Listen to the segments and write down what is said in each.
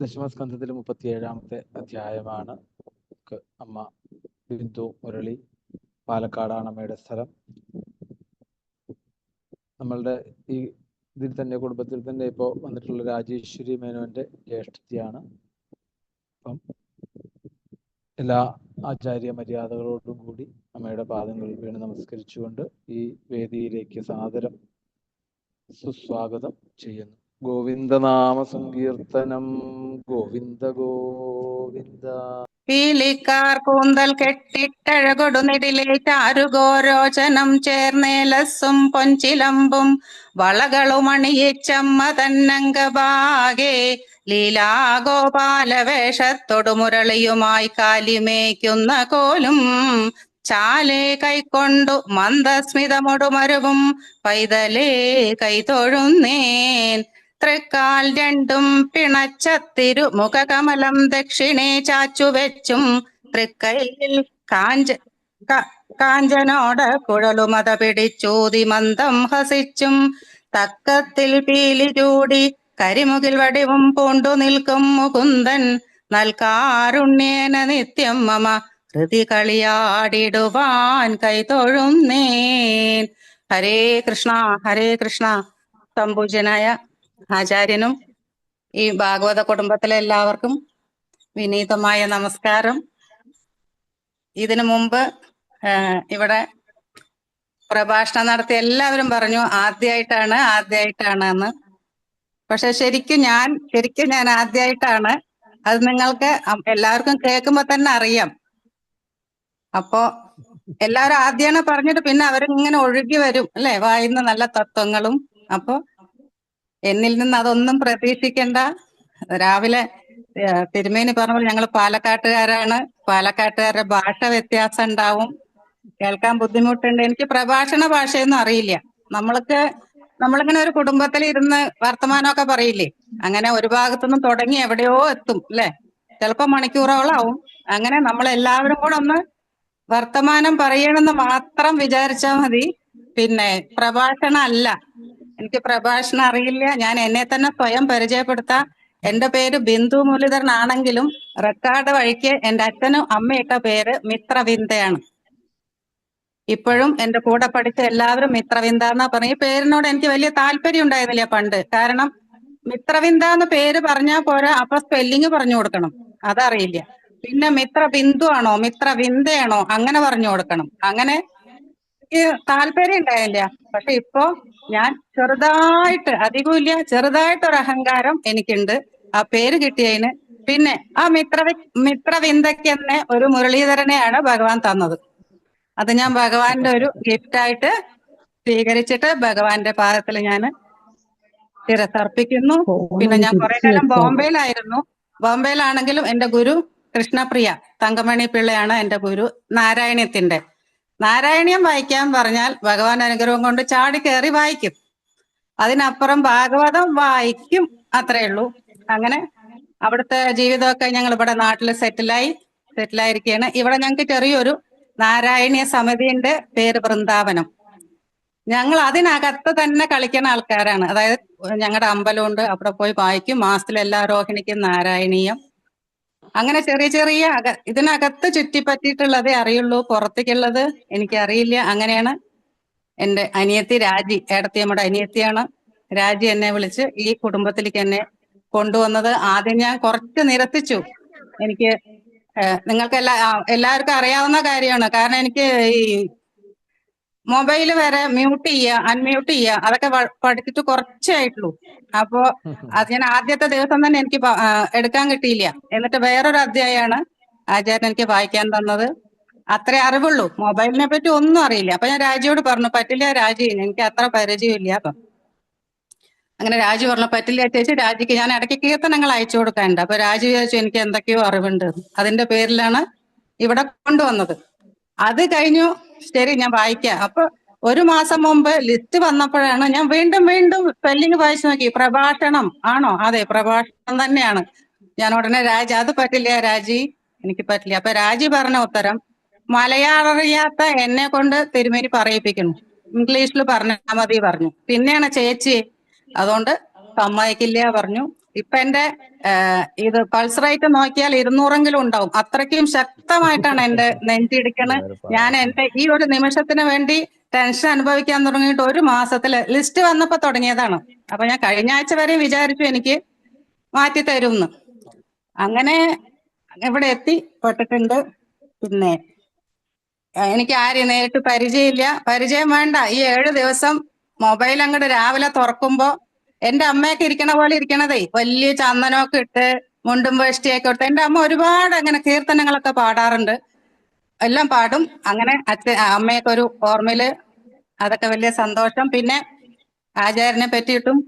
ദശമസ്കന്ധത്തിൽ 37-ാമത്തെ അധ്യായമാണ്. അമ്മ ബിന്ദു മുരളി, പാലക്കാടാണ് അമ്മയുടെ സ്ഥലം. നമ്മളുടെ ഈ ഇതിൽ തന്നെ കുടുംബത്തിൽ തന്നെ ഇപ്പോൾ വന്നിട്ടുള്ള രാജേശ്വരി മേനോന്റെ ജ്യേഷ്ഠത്തിയാണ്. അപ്പം എല്ലാ ആചാര്യ മര്യാദകളോടും കൂടി അമ്മയുടെ പാദങ്ങളിൽ വീണ് നമസ്കരിച്ചുകൊണ്ട് ഈ വേദിയിലേക്ക് സാദരം സുസ്വാഗതം ചെയ്യുന്നു. ഗോവിന്ദനാമ സങ്കീർത്തനം. ഗോവിന്ദ ഗോവിന്ദ. പീലിക്കാർ കൂന്തൽ കെട്ടിട്ടഴകൊടുനെടിലെ ചാരുഗോരോചനം ചേർന്നേലസ്സും പൊൻചിലമ്പും വളകളുമണിയിച്ചമ്മ തന്നംഗഭാഗേ ലീലാഗോപാലവേഷത്തൊടു മുരളിയുമായി കാലിമേക്കുന്ന കോലും ചാലേ കൈക്കൊണ്ടു മന്ദസ്മിതമൊടുമരുവും പൈതലേ കൈതൊഴുന്നേൻ. തൃക്കാൽ രണ്ടും പിണച്ചത്തിരു മുഖകമലം ദക്ഷിണേ ചാച്ചുവെച്ചും തൃക്കൈയിൽ കാഞ്ചനോട കുഴലുമത പിടിച്ചൂതി മന്ദം ഹസിച്ചും തക്കത്തിൽ പീലി ചൂടി കരിമുകിൽ വടിവും പൂണ്ടു നിൽക്കും മുകുന്ദൻ നൽകാരുണ്യേന നിത്യം മമ ഹൃതി കളിയാടിടുവാൻ കൈതൊഴുന്നേൻ. ഹരേ കൃഷ്ണ ഹരേ കൃഷ്ണ. സംപൂജ്യനായ ആചാര്യനും ഈ ഭാഗവത കുടുംബത്തിലെ എല്ലാവർക്കും വിനീതമായ നമസ്കാരം. ഇതിനു മുമ്പ് ഇവിടെ പ്രഭാഷണം നടത്തി എല്ലാവരും പറഞ്ഞു ആദ്യമായിട്ടാണ് എന്ന്. പക്ഷെ ശരിക്കും ഞാൻ ആദ്യമായിട്ടാണ്. അത് നിങ്ങൾക്ക് എല്ലാവർക്കും കേൾക്കുമ്പോ തന്നെ അറിയാം. അപ്പോ എല്ലാവരും ആദ്യമാണ് പറഞ്ഞിട്ട് പിന്നെ അവരിങ്ങനെ ഒഴുകി വരും അല്ലെ, വായിന്ന് നല്ല തത്വങ്ങളും. അപ്പോ എന്നിൽ നിന്ന് അതൊന്നും പ്രതീക്ഷിക്കണ്ട. രാവിലെ തിരുമേനി പറഞ്ഞപ്പോൾ ഞങ്ങൾ പാലക്കാട്ടുകാരാണ്. പാലക്കാട്ടുകാരുടെ ഭാഷ വ്യത്യാസം ഉണ്ടാവും, കേൾക്കാൻ ബുദ്ധിമുട്ടുണ്ട്. എനിക്ക് പ്രഭാഷണ ഭാഷയൊന്നും അറിയില്ല. നമ്മളിങ്ങനെ ഒരു കുടുംബത്തിൽ ഇരുന്ന് വർത്തമാനമൊക്കെ പറയില്ലേ, അങ്ങനെ ഒരു ഭാഗത്തുനിന്നും തുടങ്ങി എവിടെയോ എത്തും അല്ലെ, ചിലപ്പോ മണിക്കൂറോളം ആവും. അങ്ങനെ നമ്മളെല്ലാവരും കൂടെ ഒന്ന് വർത്തമാനം പറയണമെന്ന് മാത്രം വിചാരിച്ചാൽ മതി. പിന്നെ പ്രഭാഷണം അല്ല. എനിക്ക് പ്രഭാഷണം അറിയില്ല. ഞാൻ എന്നെ തന്നെ സ്വയം പരിചയപ്പെടുത്താം. എന്റെ പേര് ബിന്ദു മുരളീധരൻ ആണെങ്കിലും റെക്കോർഡ് വഴിക്ക് എന്റെ അച്ഛനും അമ്മയിട്ട പേര് മിത്രവിന്ദയാണ്. ഇപ്പോഴും എന്റെ കൂടെ പഠിച്ച എല്ലാവരും മിത്രവിന്ദ എന്നാ പറയും. ഈ പേരിനോട് എനിക്ക് വലിയ താല്പര്യം ഉണ്ടായിരുന്നില്ല പണ്ട്. കാരണം മിത്രവിന്ദ എന്ന് പേര് പറഞ്ഞാൽ പോരാ, അപ്പൊ സ്പെല്ലിങ് പറഞ്ഞു കൊടുക്കണം, അതറിയില്ല. പിന്നെ മിത്ര ബിന്ദു ആണോ മിത്രവിന്ദയാണോ അങ്ങനെ പറഞ്ഞു കൊടുക്കണം. അങ്ങനെ താല്പര്യം ഉണ്ടായില്ല. പക്ഷെ ഇപ്പോ ഞാൻ ചെറുതായിട്ട്, അധികമില്ല, ചെറുതായിട്ടൊരു അഹങ്കാരം എനിക്കുണ്ട് ആ പേര് കിട്ടിയതിന്. പിന്നെ ആ മിത്രവിന്ദയ്ക്ക് തന്നെ ഒരു മുരളീധരനെയാണ് ഭഗവാൻ തന്നത്. അത് ഞാൻ ഭഗവാന്റെ ഒരു ഗിഫ്റ്റായിട്ട് സ്വീകരിച്ചിട്ട് ഭഗവാന്റെ പാദത്തിൽ ഞാൻ ശിരസർപ്പിക്കുന്നു. പിന്നെ ഞാൻ കുറെ കാലം ബോംബെയിലായിരുന്നു. ബോംബെയിലാണെങ്കിലും എന്റെ ഗുരു കൃഷ്ണപ്രിയ തങ്കമണി പിള്ളയാണ് എന്റെ ഗുരു. നാരായണീയം വായിക്കാൻ പറഞ്ഞാൽ ഭഗവാൻ അനുഗ്രഹം കൊണ്ട് ചാടി കയറി വായിക്കും. അതിനപ്പുറം ഭാഗവതം വായിക്കും, അത്രേ ഉള്ളൂ. അങ്ങനെ അവിടുത്തെ ജീവിതമൊക്കെ ഞങ്ങൾ ഇവിടെ നാട്ടിൽ സെറ്റിലായിരിക്കുകയാണ്. ഇവിടെ ഞങ്ങൾക്ക് ചെറിയൊരു നാരായണീയ സമിതിന്റെ പേര് വൃന്ദാവനം. ഞങ്ങൾ അതിനകത്ത് തന്നെ കളിക്കുന്ന ആൾക്കാരാണ്. അതായത് ഞങ്ങളുടെ അമ്പലമുണ്ട്, അവിടെ പോയി വായിക്കും. മാസത്തിൽ എല്ലാ രോഹിണിക്കും നാരായണീയം. അങ്ങനെ ചെറിയ ഇതിനകത്ത് ചുറ്റിപ്പറ്റിയിട്ടുള്ളതേ അറിയുള്ളൂ, പുറത്തേക്കുള്ളത് എനിക്കറിയില്ല. അങ്ങനെയാണ് എന്റെ അനിയത്തി രാജി, ഏടത്തിയമ്മയുടെ അനിയത്തിയാണ് രാജി, എന്നെ വിളിച്ച് ഈ കുടുംബത്തിലേക്ക് എന്നെ കൊണ്ടുവന്നത്. ആദ്യം ഞാൻ കുറച്ച് നിരസിച്ചു. എനിക്ക് നിങ്ങൾക്ക് എല്ലാവർക്കും അറിയാവുന്ന കാര്യമാണ്. കാരണം എനിക്ക് ഈ മൊബൈല് വരെ മ്യൂട്ട് ചെയ്യുക, അൺമ്യൂട്ട് ചെയ്യുക, അതൊക്കെ പഠിച്ചിട്ട് കുറച്ചേ ആയിട്ടുള്ളൂ. അപ്പോ അത് ഞാൻ ആദ്യത്തെ ദിവസം തന്നെ എനിക്ക് എടുക്കാൻ കിട്ടിയില്ല. എന്നിട്ട് വേറൊരു അധ്യായമാണ് ആചാര്യൻ എനിക്ക് വായിക്കാൻ തന്നത്. അത്രേ അറിവുള്ളൂ, മൊബൈലിനെ പറ്റി ഒന്നും അറിയില്ല. അപ്പൊ ഞാൻ രാജിയോട് പറഞ്ഞു, പറ്റില്ല രാജി, എനിക്ക് അത്ര പരിചയമില്ല. അപ്പം അങ്ങനെ രാജി പറഞ്ഞു പറ്റില്ല ചേച്ചി. രാജിക്ക് ഞാൻ ഇടയ്ക്ക് കീർത്തനങ്ങൾ അയച്ചു കൊടുക്കാനുണ്ട്. അപ്പൊ രാജി വിചാരിച്ചു എനിക്ക് എന്തൊക്കെയോ അറിവുണ്ട്, അതിന്റെ പേരിലാണ് ഇവിടെ കൊണ്ടുവന്നത്. അത് കഴിഞ്ഞു, ശരി ഞാൻ വായിക്കാം. അപ്പൊ ഒരു മാസം മുമ്പ് ലിസ്റ്റ് വന്നപ്പോഴാണ് ഞാൻ വീണ്ടും സ്പെല്ലിംഗ് വായിച്ചു നോക്കി. പ്രഭാഷണം ആണോ? അതെ, പ്രഭാഷണം തന്നെയാണ്. ഞാൻ ഉടനെ രാജി, അത് പറ്റില്ല രാജി, എനിക്ക് പറ്റില്ല. അപ്പൊ രാജി പറഞ്ഞ ഉത്തരം, മലയാളം അറിയാത്ത എന്നെ കൊണ്ട് തിരുമേനി പറയിപ്പിക്കുന്നു, ഇംഗ്ലീഷിൽ പറഞ്ഞാൽ മതി പറഞ്ഞു. പിന്നെയാണ് ചേച്ചി അതുകൊണ്ട് സമ്മതിക്കില്ല പറഞ്ഞു. ഇപ്പൊ എന്റെ ഇത് പൾസ് റേറ്റ് നോക്കിയാൽ 200 ഉണ്ടാവും. അത്രയ്ക്കും ശക്തമായിട്ടാണ് എന്റെ നെഞ്ചിടിക്കണ്. ഞാൻ എന്റെ ഈ ഒരു നിമിഷത്തിന് വേണ്ടി ടെൻഷൻ അനുഭവിക്കാൻ തുടങ്ങിയിട്ട് 1 മാസത്തില് ലിസ്റ്റ് വന്നപ്പോ തുടങ്ങിയതാണ്. അപ്പൊ ഞാൻ കഴിഞ്ഞ ആഴ്ച വരെ വിചാരിച്ചു എനിക്ക് മാറ്റി തരുമെന്ന്. അങ്ങനെ ഇവിടെ എത്തി പെട്ടിട്ടുണ്ട്. പിന്നെ എനിക്ക് ആരെയും നേരിട്ട് പരിചയമില്ല, പരിചയം വേണ്ട. ഈ 7 ദിവസം മൊബൈൽ അങ്ങോട്ട് രാവിലെ തുറക്കുമ്പോ എന്റെ അമ്മയൊക്കെ ഇരിക്കണ പോലെ ഇരിക്കണതേ, വലിയ ചന്ദനമൊക്കെ ഇട്ട് മുണ്ടും വേഷ്ടിയൊക്കെ ഇട്ട്. എന്റെ അമ്മ ഒരുപാട് അങ്ങനെ കീർത്തനങ്ങളൊക്കെ പാടാറുണ്ട്, എല്ലാം പാടും. അങ്ങനെ അമ്മയൊക്കെ ഒരു ഓർമ്മയില്, അതൊക്കെ വലിയ സന്തോഷം. പിന്നെ ആചാര്യനെ പറ്റിയിട്ടും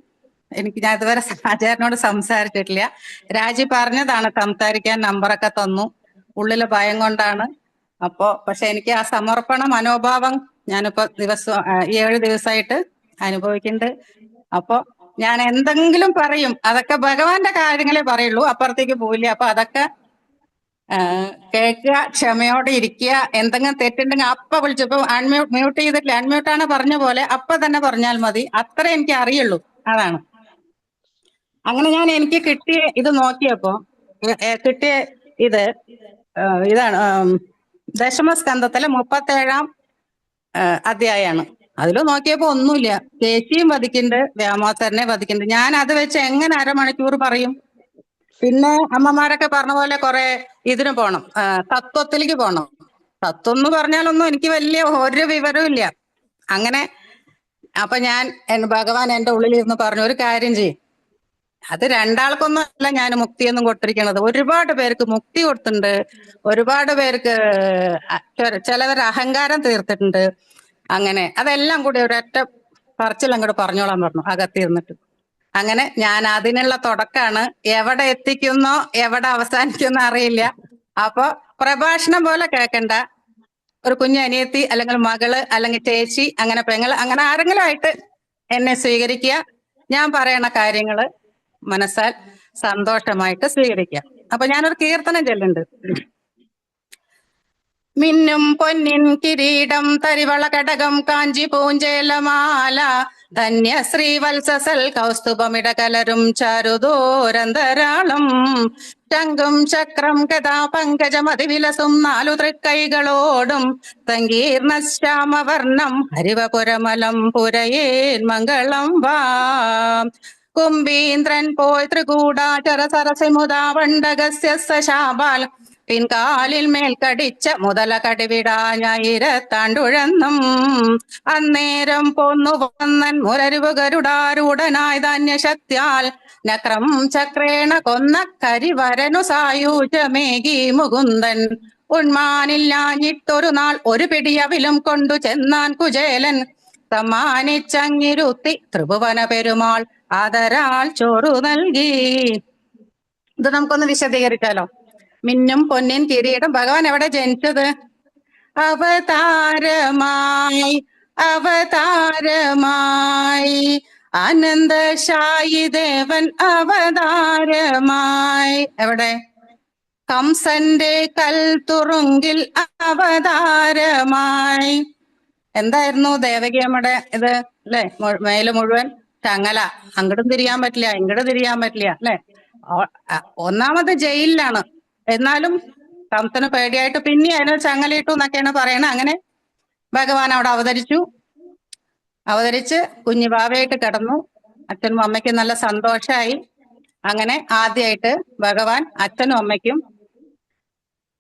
ഞാൻ ഇതുവരെ ആചാര്യനോട് സംസാരിച്ചിട്ടില്ല. രാജി പറഞ്ഞതാണ് സംസാരിക്കാൻ, നമ്പറൊക്കെ തന്നു. ഉള്ളില് ഭയം കൊണ്ടാണ്. പക്ഷെ എനിക്ക് ആ സമർപ്പണ മനോഭാവം ഞാനിപ്പോ ഈ 7 ദിവസമായിട്ട് അനുഭവിക്കുന്നുണ്ട്. അപ്പോ ഞാൻ എന്തെങ്കിലും പറയും, അതൊക്കെ ഭഗവാന്റെ കാര്യങ്ങളെ പറയുള്ളൂ, അപ്പുറത്തേക്ക് പോയില്ല. അപ്പൊ അതൊക്കെ കേൾക്കുക, ക്ഷമയോടെ ഇരിക്കുക. എന്തെങ്കിലും തെറ്റുണ്ടെങ്കിൽ അപ്പ വിളിച്ചപ്പോ മ്യൂട്ട് ചെയ്തിട്ടില്ല, അൺമ്യൂട്ടാണ് പറഞ്ഞ പോലെ അപ്പൊ തന്നെ പറഞ്ഞാൽ മതി. അത്ര എനിക്ക് അറിയുള്ളൂ, അതാണ്. അങ്ങനെ ഞാൻ എനിക്ക് കിട്ടിയ ഇത് നോക്കിയപ്പോ കിട്ടിയ ഇതാണ് ദശമസ്കന്ധത്തിലെ 37-ാം അധ്യായമാണ്. അതിൽ നോക്കിയപ്പോ ഒന്നുമില്ല. കേശിയും വധിക്കുന്നുണ്ട്, വ്യാമോസരനെ വധിക്കുന്നുണ്ട്. ഞാൻ അത് വെച്ച് എങ്ങനെ അരമണിക്കൂർ പറയും? പിന്നെ അമ്മമാരൊക്കെ പറഞ്ഞ പോലെ കുറെ ഇതിന് പോണം, തത്വത്തിലേക്ക് പോണം. തത്വം എന്ന് പറഞ്ഞാലൊന്നും എനിക്ക് വലിയ ഒരു വിവരവും ഇല്ല. അങ്ങനെ അപ്പൊ ഭഗവാൻ എന്റെ ഉള്ളിലിരുന്ന് പറഞ്ഞു, ഒരു കാര്യം ചെയ്യും, അത് രണ്ടാൾക്കൊന്നും അല്ല ഞാൻ മുക്തിയൊന്നും കൊടുത്തിരിക്കണത്. ഒരുപാട് പേർക്ക് മുക്തി കൊടുത്തിട്ടുണ്ട്, ഒരുപാട് പേർക്ക് ചിലവർ അഹങ്കാരം തീർത്തിട്ടുണ്ട്. അങ്ങനെ അതെല്ലാം കൂടി ഒരൊറ്റ പറച്ചിൽ അങ്ങോട്ട് പറഞ്ഞോളാൻ പറഞ്ഞു അകത്തിരുന്നിട്ട്. അങ്ങനെ ഞാൻ അതിനുള്ള തുടക്കാണ്. എവിടെ എത്തിക്കുന്നോ എവിടെ അവസാനിക്കുന്നോ അറിയില്ല. അപ്പൊ പ്രഭാഷണം പോലെ കേൾക്കണ്ട, ഒരു കുഞ്ഞു അനിയത്തി അല്ലെങ്കിൽ മകള് അല്ലെങ്കിൽ ചേച്ചി, അങ്ങനെ പെങ്ങള്, അങ്ങനെ ആരെങ്കിലും ആയിട്ട് എന്നെ സ്വീകരിക്കുക. ഞാൻ പറയണ കാര്യങ്ങള് മനസ്സാൽ സന്തോഷമായിട്ട് സ്വീകരിക്കുക. അപ്പൊ ഞാനൊരു കീർത്തനം ചൊല്ലുന്നുണ്ട്. മിന്നും പൊന്നിൻ കിരീടം തരിവള കടകം കാഞ്ചി പൂഞ്ചേലമാല ധന്യ ശ്രീവത്സസൽ കൗസ്തുഭമിടകലരും ചാരുദൂരന്തരാളം ശംഖും ചക്രം ഗദാ പങ്കജമതിവിലസും 4 തൃക്കൈകളോടും സങ്കീർണ ശ്യാമവർണം ഹരിവപുരമലം പുരയേൻ മംഗളം വാ കുംഭീന്ദ്രൻ പോയി ത്രികൂടാചര സരസിമുദാ വണ്ടകസ്യ ശാപാൽ പിൻകാലിൽ മേൽ കടിച്ച മുതല കടിവിടാഞ്ഞായിരത്താണ്ടുഴന്നും അന്നേരം പോന്നു വന്നൻ മുരരിവ് ഗരുഡാരൂഢനായ ധാന്യശക്തിയാൽ നക്രം ചക്രേണ കൊന്ന കരിവരനു സായൂജമേകി മുകുന്ദൻ ഉണ്മാനില്ലാഞ്ഞിട്ടൊരു നാൾ ഒരു പിടിയവിലും കൊണ്ടു ചെന്നാൻ കുചേലൻ സമ്മാനിച്ചങ്ങിരുത്തി ത്രിഭുവന പെരുമാൾ ആദരാൽ ചോറു നൽകി. ഇത് നമുക്കൊന്ന് വിശദീകരിച്ചാലോ? മിന്നും പൊന്നിൻ കിരീടം. ഭഗവാൻ എവിടെ ജനിച്ചത്? അവതാരമായി ആനന്ദശായി ദേവൻ അവതാരമായി. എവിടെ? കംസന്റെ കൽത്തുറുങ്കിൽ അവതാരമായി. എന്തായിരുന്നു ദേവകിയമ്മയുടെ ഇത് അല്ലെ? മേല് മുഴുവൻ ചങ്ങല, അങ്ങോട്ടും തിരിയാൻ പറ്റില്ല ഇങ്ങോട്ടും തിരിയാൻ പറ്റില്ല അല്ലെ? ഒന്നാമത് ജയിലിലാണ്, എന്നാലും കംസന് പേടിയായിട്ട് പിന്നെ അതിന് ചങ്ങലയിട്ടു എന്നൊക്കെയാണ് പറയണത്. അങ്ങനെ ഭഗവാൻ അവിടെ അവതരിച്ച് കുഞ്ഞു ബാവയായിട്ട് കിടന്നു. അച്ഛനും അമ്മയ്ക്കും നല്ല സന്തോഷമായി. അങ്ങനെ ആദ്യമായിട്ട് ഭഗവാൻ അച്ഛനും അമ്മയ്ക്കും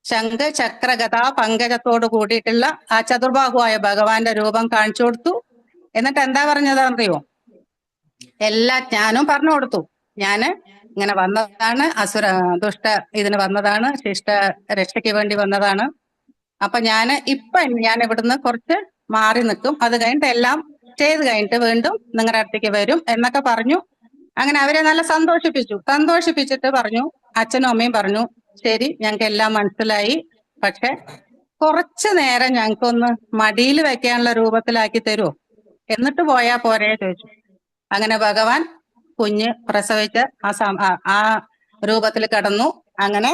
ശംഖ് ചക്ര ഗദാ പങ്കജത്തോട് കൂടിയിട്ടുള്ള ആ ചതുർബാഹുവായ ഭഗവാന്റെ രൂപം കാണിച്ചു കൊടുത്തു. എന്നിട്ട് എന്താ പറഞ്ഞതെന്നറിയോ? എല്ലാ ജ്ഞാനവും പറഞ്ഞു കൊടുത്തു. ഞാന് ഇങ്ങനെ വന്നതാണ്, ദുഷ്ട ഇതിന് വന്നതാണ്, ശിഷ്ട രക്ഷയ്ക്ക് വേണ്ടി വന്നതാണ്. അപ്പൊ ഞാൻ ഇവിടുന്ന് കുറച്ച് മാറി നിൽക്കും, അത് കഴിഞ്ഞിട്ട് എല്ലാം ചെയ്ത് കഴിഞ്ഞിട്ട് വീണ്ടും നിങ്ങളുടെ അടുത്തേക്ക് വരും എന്നൊക്കെ പറഞ്ഞു. അങ്ങനെ അവരെ നല്ല സന്തോഷിപ്പിച്ചിട്ട് പറഞ്ഞു, അച്ഛനും അമ്മയും പറഞ്ഞു, ശരി ഞങ്ങൾക്ക് എല്ലാം മനസ്സിലായി, പക്ഷെ കുറച്ചു നേരം ഞങ്ങൾക്കൊന്ന് മടിയിൽ വെക്കാനുള്ള രൂപത്തിലാക്കി തരുമോ, എന്നിട്ട് പോയാ പോരെ ചോദിച്ചു. അങ്ങനെ ഭഗവാൻ കുഞ്ഞ് പ്രസവിച്ച് ആ രൂപത്തിൽ കിടന്നു. അങ്ങനെ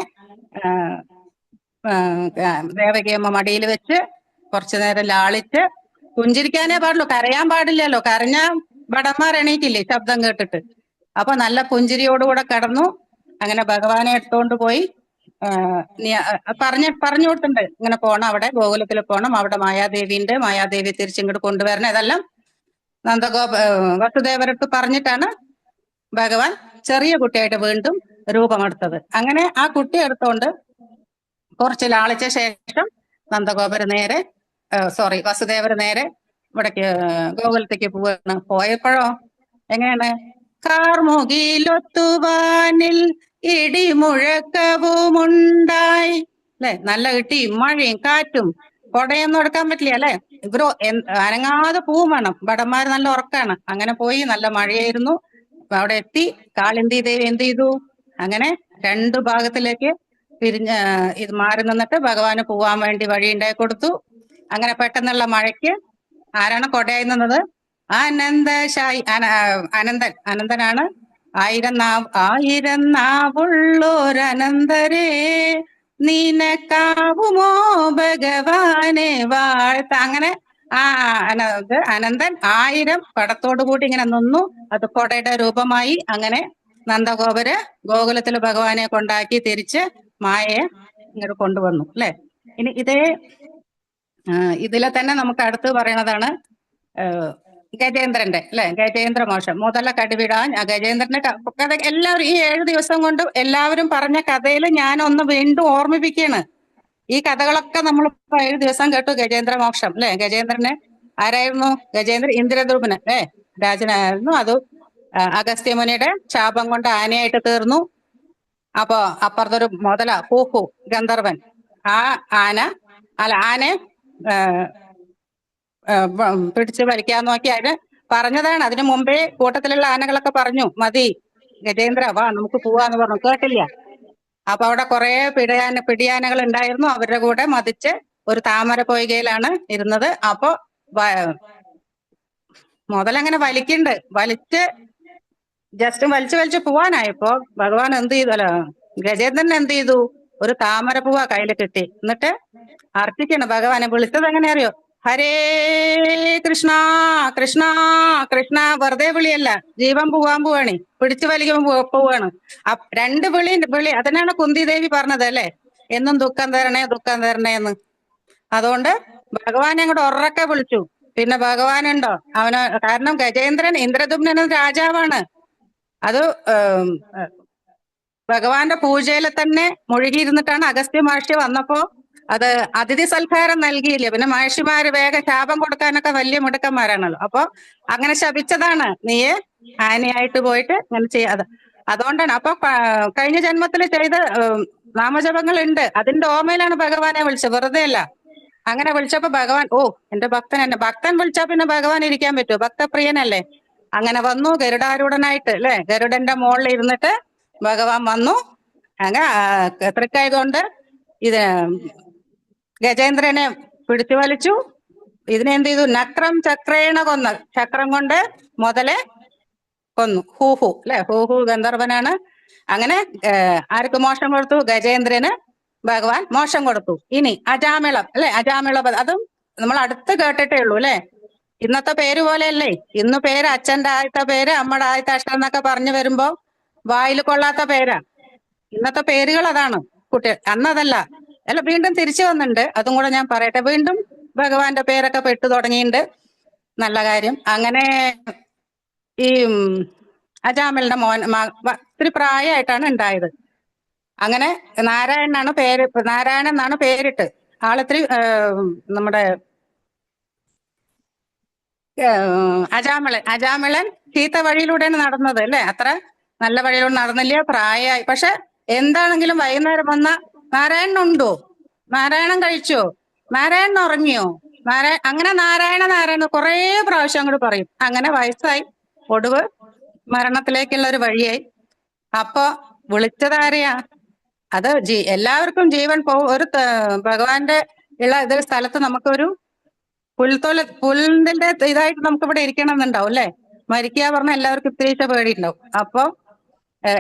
ദേവകിയമ്മ മടിയിൽ വെച്ച് കുറച്ചു നേരം ലാളിച്ച്, പുഞ്ചിരിക്കാനേ പാടുള്ളൂ, കരയാൻ പാടില്ലല്ലോ. കരഞ്ഞാ ഭടന്മാർ എണീറ്റില്ലേ ശബ്ദം കേട്ടിട്ട്. അപ്പൊ നല്ല പുഞ്ചിരിയോടുകൂടെ കടന്നു. അങ്ങനെ ഭഗവാനെ എടുത്തോണ്ട് പോയി പറഞ്ഞു കൊടുത്തിട്ടുണ്ട്, ഇങ്ങനെ പോണം, അവിടെ ഗോകുലത്തിൽ പോണം, അവിടെ മായാദേവി ഉണ്ട്, മായാദേവി തിരിച്ചിങ്ങോട്ട് കൊണ്ടുവരണം. ഇതെല്ലാം വസുദേവരടുത്ത് പറഞ്ഞിട്ടാണ് ഭഗവാൻ ചെറിയ കുട്ടിയായിട്ട് വീണ്ടും രൂപമെടുത്തത്. അങ്ങനെ ആ കുട്ടി എടുത്തോണ്ട് കുറച്ച് ലാളിച്ച ശേഷം നന്ദഗോപര് നേരെ വസുദേവര് നേരെ ഇവിടേക്ക് ഗോകുലത്തേക്ക് പോയപ്പോഴോ എങ്ങനെയാണ്? കാർമുകിലൊത്തുവാനിൽ ഇടിമുഴക്കവുമുണ്ടായി, അല്ലെ? നല്ല ഇടിയും മഴയും കാറ്റും, കൊടയൊന്നും എടുക്കാൻ പറ്റില്ല അല്ലെ? ഇവരോ അനങ്ങാതെ പൂവും വേണം. ഭടന്മാര് നല്ല ഉറക്കാണ്. അങ്ങനെ പോയി, നല്ല മഴയായിരുന്നു. അവിടെ എത്തി. കാളിന്തി ദേവി എന്ത് ചെയ്തു? അങ്ങനെ രണ്ടു ഭാഗത്തിലേക്ക് ഇത് മാറി നിന്നിട്ട് ഭഗവാന് പോവാൻ വേണ്ടി വഴി ഉണ്ടാക്കി കൊടുത്തു. അങ്ങനെ പെട്ടെന്നുള്ള മഴയ്ക്ക് ആരാണ് കൊടയായി നിന്നത്? അനന്തനാണ്. ആയിരം നാവുള്ളോരനന്തരേ നിനക്കാവുമോ ഭഗവാനെ വാഴ്ത്ത. അങ്ങനെ അനന്തൻ 1000 പടത്തോടു കൂടി ഇങ്ങനെ നിന്നു. അത് കൊടയുടെ രൂപമായി. അങ്ങനെ നന്ദഗോപര് ഗോകുലത്തിൽ ഭഗവാനെ കൊണ്ടാക്കി തിരിച്ച് മായയെ ഇങ്ങോട്ട് കൊണ്ടുവന്നു, അല്ലെ? ഇനി ഇതിലെ തന്നെ നമുക്ക് അടുത്ത് പറയണതാണ് ഗജേന്ദ്രന്റെ, അല്ലെ? ഗജേന്ദ്ര മോക്ഷം. മുതല കടുവിടാൻ ഗജേന്ദ്രന്റെ കഥ എല്ലാവരും ഈ 7 ദിവസം കൊണ്ട് എല്ലാവരും പറഞ്ഞ കഥയിൽ ഞാൻ ഒന്ന് വീണ്ടും ഓർമ്മിപ്പിക്കുകയാണ്. ഈ കഥകളൊക്കെ നമ്മൾ 7 ദിവസം കേട്ടു. ഗജേന്ദ്ര മോക്ഷം, അല്ലെ? ഗജേന്ദ്രന് ആരായിരുന്നു? ഇന്ദ്രദ്രുമ്നൻ, അല്ലെ? രാജനായിരുന്നു. അത് അഗസ്ത്യമുനിയുടെ ശാപം കൊണ്ട് ആനയായിട്ട് തീർന്നു. അപ്പൊ അപ്പുറത്തൊരു മുതല ഹൂഹു ഗന്ധർവൻ, ആ ആനയെ പിടിച്ച് വലിക്കാൻ നോക്കി. അതിന് പറഞ്ഞതാണ്, അതിനു മുമ്പേ കൂട്ടത്തിലുള്ള ആനകളൊക്കെ പറഞ്ഞു, മതി ഗജേന്ദ്ര വാ നമുക്ക് പോവാന്ന് പറഞ്ഞു. കേട്ടില്ല. അപ്പൊ അവിടെ കുറെ പിടിയാനകൾ ഉണ്ടായിരുന്നു. അവരുടെ കൂടെ മതിച്ച് ഒരു താമര പൊയ്കയിലാണ് ഇരുന്നത്. അപ്പൊ മുതലങ്ങനെ വലിച്ച് ജസ്റ്റ് വലിച്ചു പോവാനായപ്പോ ഭഗവാൻ എന്ത് ചെയ്തു? ഗജേന്ദ്രൻ എന്ത് ചെയ്തു? ഒരു താമര പൂവ കയ്യിൽ കിട്ടി. എന്നിട്ട് അർപ്പിക്കണം. ഭഗവാനെ വിളിച്ചത് എങ്ങനെ അറിയോ? ഹരേ കൃഷ്ണ കൃഷ്ണ കൃഷ്ണ. വെറുതെ വിളിയല്ല, ജീവൻ പോവാണ്, പിടിച്ചു വലിക്കുമ്പോ പോവാണ്. 2 വിളി. അതിനാണ് കുന്തി ദേവി പറഞ്ഞത്, അല്ലെ? എന്നും ദുഃഖം തരണേ എന്ന്. അതുകൊണ്ട് ഭഗവാനെ അങ്ങോട്ട് ഉറക്കെ വിളിച്ചു. പിന്നെ ഭഗവാനുണ്ടോ? കാരണം ഗജേന്ദ്രൻ ഇന്ദ്രദ്യുമ്നൻ രാജാവാണ്. അത് ഭഗവാന്റെ പൂജയിൽ തന്നെ മുഴുകിയിരുന്നിട്ടാണ് അഗസ്ത്യ മഹർഷി വന്നപ്പോ അത് അതിഥി സൽക്കാരം നൽകിയില്ല. പിന്നെ മഹർഷിമാര് വേഗം ശാപം കൊടുക്കാനൊക്കെ വലിയ മിടുക്കന്മാരാണല്ലോ. അപ്പൊ അങ്ങനെ ശപിച്ചതാണ്, നീയെ ആനയായിട്ട് പോയിട്ട് അങ്ങനെ ചെയ്യാതെ. അതുകൊണ്ടാണ്. അപ്പൊ കഴിഞ്ഞ ജന്മത്തിൽ ചെയ്ത നാമജപങ്ങൾ ഉണ്ട്. അതിന്റെ ഓമയിലാണ് ഭഗവാനെ വിളിച്ചത്, വെറുതെ അല്ല. അങ്ങനെ വിളിച്ചപ്പോ ഭഗവാൻ, എന്റെ ഭക്തൻ വിളിച്ചാ പിന്നെ ഭഗവാൻ ഇരിക്കാൻ പറ്റുമോ? ഭക്തപ്രിയനല്ലേ. അങ്ങനെ വന്നു ഗരുഡാരൂഢനായിട്ട്, അല്ലെ? ഗരുഡന്റെ മുകളിൽ ഇരുന്നിട്ട് ഭഗവാൻ വന്നു. അങ്ങനെ തൃക്കായതുകൊണ്ട് ഇത് ഗജേന്ദ്രനെ പിടിച്ചു വലിച്ചു. ഇതിനെന്ത് ചെയ്തു? നക്രം ചക്രേണ കൊന്ന്. ചക്രം കൊണ്ട് മുതലെ കൊന്നു. ഹൂഹു, അല്ലെ? ഹൂഹു ഗന്ധർവനാണ്. അങ്ങനെ ആർക്ക് മോക്ഷം കൊടുത്തു? ഗജേന്ദ്രന് ഭഗവാൻ മോക്ഷം കൊടുത്തു. ഇനി അജാമിളം, അല്ലെ? അജാമിളം അതും നമ്മൾ അടുത്ത് കേട്ടിട്ടേ ഉള്ളൂ, അല്ലെ? ഇന്നത്തെ പേര് പോലെയല്ലേ. ഇന്ന് പേര് അച്ഛന്റെ ആദ്യത്തെ പേര്, അമ്മയുടെ ആദ്യത്തെ അക്ഷരം എന്നൊക്കെ പറഞ്ഞു വരുമ്പോ വായിൽ കൊള്ളാത്ത പേരാ. ഇന്നത്തെ പേരുകൾ അതാണ്. കുട്ടികൾ അന്നതല്ല. വീണ്ടും തിരിച്ചു വന്നിട്ടുണ്ട്. അതും കൂടെ ഞാൻ പറയട്ടെ. വീണ്ടും ഭഗവാന്റെ പേരൊക്കെ പെട്ടു തുടങ്ങിയിട്ടുണ്ട്. നല്ല കാര്യം. അങ്ങനെ ഈ അജാമിലിന്റെ ഇത്തിരി പ്രായമായിട്ടാണ് ഉണ്ടായത്. അങ്ങനെ നാരായണൻ എന്നാണ് പേരിട്ട്. ആളിത്തിരി നമ്മുടെ അജാമിളൻ ചീത്ത വഴിയിലൂടെയാണ് നടന്നത്, അല്ലെ? അത്ര നല്ല വഴിയിലൂടെ നടന്നില്ല, പ്രായമായി. പക്ഷെ എന്താണെങ്കിലും വൈകുന്നേരം വന്ന നാരായണനുണ്ടോ? നാരായണൻ കഴിച്ചോ? നാരായണൻ ഉറങ്ങിയോ? അങ്ങനെ നാരായണ കുറെ പ്രാവശ്യം അങ്ങോട്ട് പറയും. അങ്ങനെ വയസ്സായി, ഒടുവ് മരണത്തിലേക്കുള്ള ഒരു വഴിയായി. അപ്പൊ വിളിച്ചതാരെയാ? അത് എല്ലാവർക്കും ജീവൻ ഒരു ഭഗവാന്റെ ഉള്ള ഇതൊരു സ്ഥലത്ത് നമുക്കൊരു പുല്ലിന്റെ ഇതായിട്ട് നമുക്ക് ഇവിടെ ഇരിക്കണം എന്നുണ്ടാവും, അല്ലെ? മരിക്കുക പറഞ്ഞാൽ എല്ലാവർക്കും ഇത്തിരീച്ച പേടി ഉണ്ടാവും. അപ്പൊ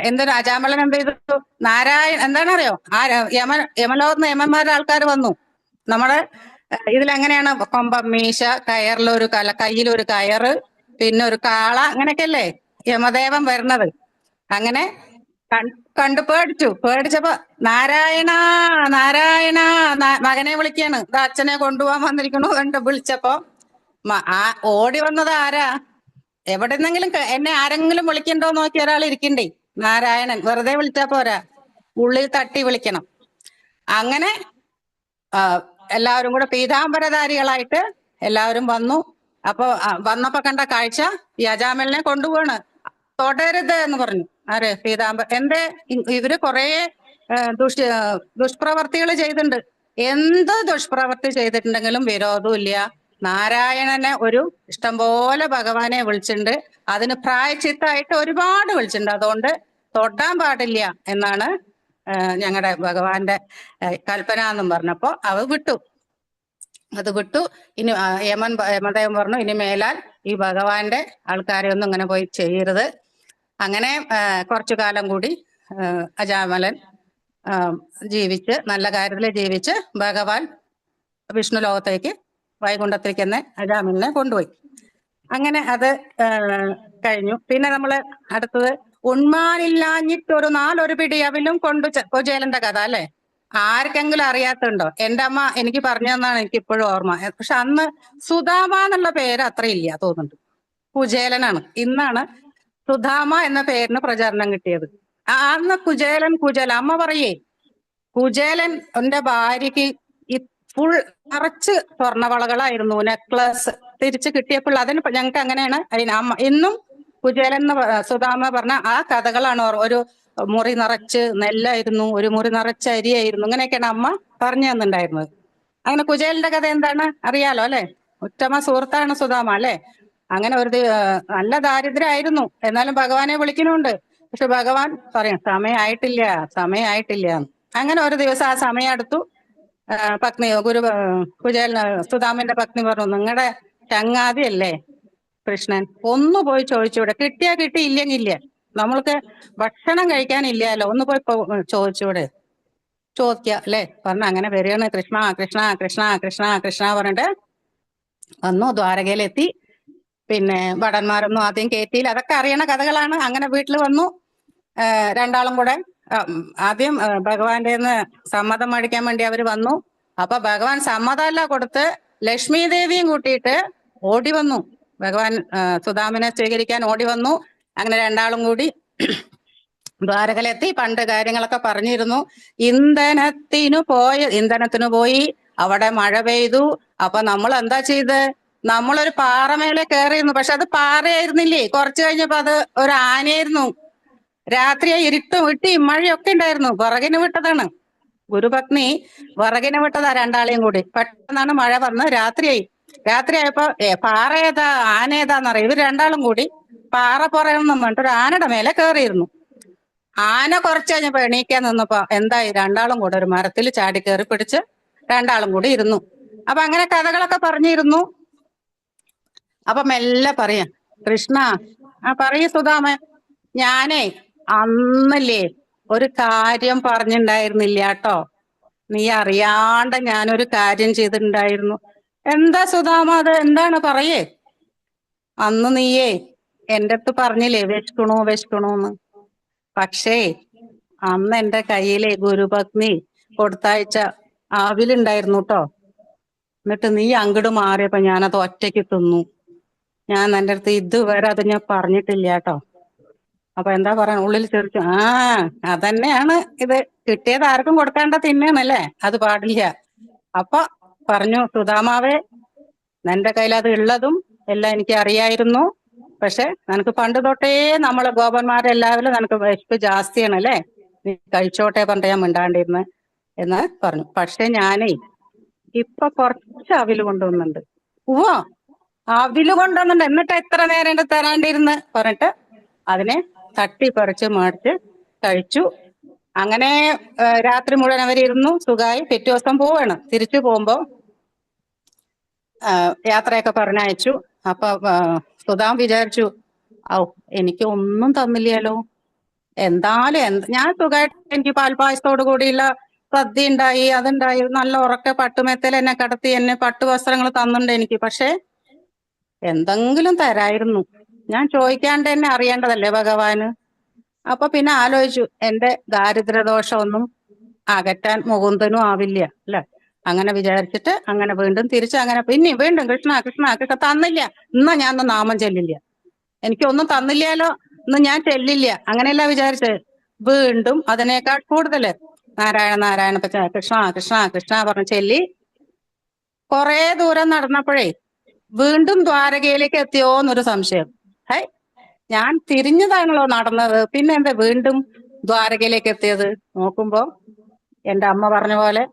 എന്തൊരു അജാമളൻ എന്ത് ചെയ്തു? എന്താണറിയോ? യമലോകത്ത് യമന്മാരുടെ ആൾക്കാർ വന്നു. നമ്മുടെ ഇതിലെങ്ങനെയാണ്? കൊമ്പം, മീശ, കയ്യിലൊരു കയറ്, പിന്നെ ഒരു കാള, അങ്ങനെയൊക്കെ അല്ലേ? യമദേവൻ വരുന്നത്. അങ്ങനെ കണ്ടു പേടിച്ചപ്പോ നാരായണ നാരായണ മകനെ വിളിക്കാണ്. ഇത് അച്ഛനെ കൊണ്ടുപോകാൻ വന്നിരിക്കണു കണ്ട് വിളിച്ചപ്പോ ഓടി വന്നത് ആരാ? എവിടെന്നെങ്കിലും എന്നെ ആരെങ്കിലും വിളിക്കണ്ടോ നോക്കി ഒരാൾ ഇരിക്കണ്ടേ. നാരായണൻ. വെറുതെ വിളിച്ചാ പോരാ, ഉള്ളിൽ തട്ടി വിളിക്കണം. അങ്ങനെ എല്ലാവരും കൂടെ പീതാംബരധാരികളായിട്ട് എല്ലാവരും വന്നു. വന്നപ്പോ കണ്ട കാഴ്ച ഈ അജാമിലിനെ കൊണ്ടുപോവാണ്. തൊടരുത് എന്ന് പറഞ്ഞു. ആര്? എന്തേ? ഇവര് കൊറേ ദുഷ്പ്രവർത്തികൾ ചെയ്തിട്ടുണ്ട്. എന്ത് ദുഷ്പ്രവർത്തി ചെയ്തിട്ടുണ്ടെങ്കിലും വിരോധവും ഇല്ല. നാരായണനെ ഇഷ്ടംപോലെ ഭഗവാനെ വിളിച്ചിട്ടുണ്ട്. അതിന് പ്രായച്ചിത്തായിട്ട് ഒരുപാട് വിളിച്ചിട്ടുണ്ട്. അതുകൊണ്ട് തൊടാൻ പാടില്ല എന്നാണ് ഞങ്ങളുടെ ഭഗവാന്റെ കൽപ്പന എന്നും പറഞ്ഞപ്പോ അത് വിട്ടു. ഇനി യമദേവൻ പറഞ്ഞു, ഇനി മേലാൽ ഈ ഭഗവാന്റെ ആൾക്കാരെ ഒന്നും ഇങ്ങനെ പോയി ചെയ്യരുത്. അങ്ങനെ കുറച്ചു കാലം കൂടി അജാമലൻ ജീവിച്ച് നല്ല കാര്യത്തിൽ ജീവിച്ച് ഭഗവാൻ വിഷ്ണു ലോകത്തേക്ക് വൈകുണ്ഠത്തേക്ക് തന്നെ അജാമലിനെ കൊണ്ടുപോയി. അങ്ങനെ അത് കഴിഞ്ഞു. പിന്നെ നമ്മള് അടുത്തത് ഉണ്മാനില്ലാഞ്ഞിട്ടൊരു നാലൊരു പിടി അവിലും കൊണ്ടു കുചേലന്റെ കഥ അല്ലെ? ആർക്കെങ്കിലും അറിയാത്തുണ്ടോ? എന്റെ അമ്മ എനിക്ക് പറഞ്ഞു തന്നാണ് എനിക്ക് ഇപ്പോഴും ഓർമ്മ. പക്ഷെ അന്ന് സുധാമ എന്നുള്ള പേര് അത്ര ഇല്ല തോന്നുന്നുണ്ട്. കുചേലനാണ്. ഇന്നാണ് സുധാമ എന്ന പേരിന് പ്രചാരണം കിട്ടിയത്. അന്ന് കുചേലൻ അമ്മ പറയേ, കുചേലൻ എന്റെ ഭാര്യക്ക് ഫുൾ നിറച്ച് സ്വർണവളകളായിരുന്നു, നെക്ലസ്. തിരിച്ചു കിട്ടിയപ്പോൾ അതിന് ഞങ്ങൾക്ക് അങ്ങനെയാണ് അമ്മ ഇന്നും കുചേലൻ സുധാമ പറഞ്ഞ ആ കഥകളാണ്. ഒരു മുറി നിറച്ച് നെല്ലായിരുന്നു, ഒരു മുറി നിറച്ച് അരിയായിരുന്നു, ഇങ്ങനെയൊക്കെയാണ് അമ്മ പറഞ്ഞു തന്നിട്ടുണ്ടായിരുന്നത്. അങ്ങനെ കുചേലന്റെ കഥ എന്താണ് അറിയാലോ അല്ലെ? ഉത്തമ സുഹൃത്താണ് സുധാമ അല്ലെ? അങ്ങനെ നല്ല ദാരിദ്ര്യമായിരുന്നു, എന്നാലും ഭഗവാനെ വിളിക്കുന്നുണ്ട്. പക്ഷെ ഭഗവാൻ പറയാം സമയമായിട്ടില്ല. അങ്ങനെ ഒരു ദിവസം ആ സമയം അടുത്തു. പത്നി സുധാമന്റെ പത്നി പറഞ്ഞു, നിങ്ങളുടെ ചങ്ങാതി അല്ലേ കൃഷ്ണൻ, ഒന്ന് പോയി ചോദിച്ചൂടെ? കിട്ടിയാ കിട്ടി, ഇല്ലെങ്കില്ല. നമ്മൾക്ക് ഭക്ഷണം കഴിക്കാനില്ലല്ലോ, ഒന്ന് പോയി ചോദിച്ചൂടെ? ചോദിക്ക അല്ലേ പറഞ്ഞ. അങ്ങനെ വരികയാണ്. കൃഷ്ണ കൃഷ്ണ കൃഷ്ണ കൃഷ്ണ കൃഷ്ണ പറഞ്ഞിട്ട് വന്നു. ദ്വാരകയിലെത്തി. പിന്നെ ഭടന്മാരൊന്നും ആദ്യം കയറ്റിയില്ല. അതൊക്കെ അറിയണ കഥകളാണ്. അങ്ങനെ വീട്ടിൽ വന്നു. രണ്ടാളും കൂടെ ആദ്യം ഭഗവാന്റെ സമ്മതം മേടിക്കാൻ വേണ്ടി അവര് വന്നു. അപ്പൊ ഭഗവാൻ സമ്മതമല്ല കൊടുത്ത് ലക്ഷ്മി ദേവിയും കൂട്ടിയിട്ട് ഓടി വന്നു. ഭഗവാൻ സുധാമനെ സ്വീകരിക്കാൻ ഓടി വന്നു. അങ്ങനെ രണ്ടാളും കൂടി ദ്വാരകയിലെത്തി. പണ്ട് കാര്യങ്ങളൊക്കെ പറഞ്ഞിരുന്നു. ഇന്ധനത്തിനു പോയി. അവിടെ മഴ പെയ്തു. അപ്പൊ നമ്മൾ എന്താ ചെയ്ത്? നമ്മളൊരു പാറമേലെ കയറിയിരുന്നു. പക്ഷെ അത് പാറയായിരുന്നില്ലേ. കുറച്ചു കഴിഞ്ഞപ്പോ അത് ഒരു ആനയായിരുന്നു. രാത്രിയായി, ഇട്ടിയും മഴയൊക്കെ ഉണ്ടായിരുന്നു. വിറകിന് വിട്ടതാണ്. ഗുരുപത്നി വിറകിന് വിട്ടതാ രണ്ടാളെയും കൂടി. പെട്ടെന്നാണ് മഴ വന്ന് രാത്രിയായപ്പോ പാറ ഏതാ ആന ഏതാന്നറിയാം. ഇവർ രണ്ടാളും കൂടി പാറ പുറയെന്നും പറഞ്ഞിട്ട് ഒരു ആനയുടെ മേലെ കയറിയിരുന്നു. ആന കുറച്ച് കഴിഞ്ഞപ്പോ എണീക്കാൻ നിന്നപ്പോ എന്തായി? രണ്ടാളും കൂടെ ഒരു മരത്തിൽ ചാടി കയറി പിടിച്ച് രണ്ടാളും കൂടി ഇരുന്നു. അപ്പൊ അങ്ങനെ കഥകളൊക്കെ പറഞ്ഞിരുന്നു. അപ്പൊ മെല്ലെ പറയാ, കൃഷ്ണ പറയൂ സുധാമ, ഞാനേ അന്നല്ലേ ഒരു കാര്യം പറഞ്ഞിട്ടുണ്ടായിരുന്നില്ല കേട്ടോ. നീ അറിയാണ്ട് ഞാനൊരു കാര്യം ചെയ്തിട്ടുണ്ടായിരുന്നു. എന്താ സുധാമ അത്? എന്താണ്? പറയേ. അന്ന് നീയേ എന്റെ അടുത്ത് പറഞ്ഞില്ലേ വിശക്കണോന്ന്. പക്ഷേ അന്ന് എന്റെ കയ്യിലെ ഗുരുപത്നി കൊടുത്തയച്ച ആവിലുണ്ടായിരുന്നു കേട്ടോ. എന്നിട്ട് നീ അങ്ങോട്ട് മാറിയപ്പോ ഞാനത് ഒറ്റയ്ക്ക് തിന്നു. ഞാൻ എന്റെ അടുത്ത് ഇതുവരെ അത് ഞാൻ പറഞ്ഞിട്ടില്ല കേട്ടോ. അപ്പൊ എന്താ പറയാ? ഉള്ളിൽ ചെറിച്ചു. അതന്നെയാണ് ഇത്. കിട്ടിയത് ആർക്കും കൊടുക്കാണ്ട തിന്നണല്ലേ, അത് പാടില്ല. അപ്പൊ പറഞ്ഞു, സുധാമാവേ, നിന്റെ കയ്യിൽ അത് ഉള്ളതും എല്ലാം എനിക്ക് അറിയായിരുന്നു. പക്ഷെ നിനക്ക് പണ്ട് തൊട്ടേ നമ്മള് ഗോപന്മാരെല്ലാവരും നിനക്ക് വിശപ്പ് ജാസ്തിയാണ് അല്ലേ, നീ കഴിച്ചോട്ടെ പറഞ്ഞ ഞാൻ മിണ്ടാണ്ടിരുന്ന് എന്ന് പറഞ്ഞു. പക്ഷെ ഞാനേ ഇപ്പൊ കുറച്ച് അവില് കൊണ്ടുവന്നുണ്ട്. അവില് കൊണ്ടുവന്നുണ്ട്. എന്നിട്ട് എത്ര നേരം എന്റെ തരാണ്ടിരുന്ന് പറഞ്ഞിട്ട് അതിനെ തട്ടിപ്പറിച്ച് മേടിച്ച് കഴിച്ചു. അങ്ങനെ രാത്രി മുഴുവൻ അവരിരുന്നു. സുഖമായി. പിറ്റേ ദിവസം പോവാണ്. തിരിച്ചു പോകുമ്പോ യാത്രയൊക്കെ പറഞ്ഞയച്ചു. അപ്പൊ സുധാം വിചാരിച്ചു, എനിക്ക് ഒന്നും തന്നില്ലല്ലോ. എന്തായാലും ഞാൻ സുഖമായിട്ട് എനിക്ക് പാൽപ്പായസത്തോടു കൂടിയുള്ള സദ്യ ഉണ്ടായി, അതുണ്ടായി, നല്ല ഉറക്ക പട്ടുമെത്തൽ എന്നെ കടത്തി, എന്നെ പട്ടുവസ്ത്രങ്ങൾ തന്നിട്ടുണ്ട് എനിക്ക്. പക്ഷെ എന്തെങ്കിലും തരായിരുന്നു. ഞാൻ ചോദിക്കാണ്ട് തന്നെ അറിയേണ്ടതല്ലേ ഭഗവാന്? അപ്പൊ പിന്നെ ആലോചിച്ചു, എന്റെ ദാരിദ്ര്യദോഷമൊന്നും അകറ്റാൻ മുകുന്ദനും ആവില്ല അല്ലെ. അങ്ങനെ വിചാരിച്ചിട്ട് അങ്ങനെ വീണ്ടും തിരിച്ച് അങ്ങനെ പിന്നെ വീണ്ടും കൃഷ്ണ കൃഷ്ണ കൃഷ്ണ തന്നില്ല, ഇന്ന് ഞാൻ ഒന്ന് നാമം ചെല്ലില്ല, എനിക്കൊന്നും തന്നില്ലാലോ, ഇന്ന് ഞാൻ ചെല്ലില്ല, അങ്ങനെയല്ല വിചാരിച്ചത്. വീണ്ടും അതിനേക്കാൾ കൂടുതല് നാരായണ നാരായണ കൃഷ്ണ കൃഷ്ണ കൃഷ്ണ പറഞ്ഞ് ചെല്ലി കുറെ ദൂരം നടന്നപ്പോഴേ വീണ്ടും ദ്വാരകയിലേക്ക് എത്തിയോ എന്നൊരു സംശയം. ഹൈ, ഞാൻ തിരിഞ്ഞതാണല്ലോ നടന്നത്, പിന്നെ എന്താ വീണ്ടും ദ്വാരകയിലേക്ക് എത്തിയത്? നോക്കുമ്പോ എന്റെ അമ്മ പറഞ്ഞ പോലെ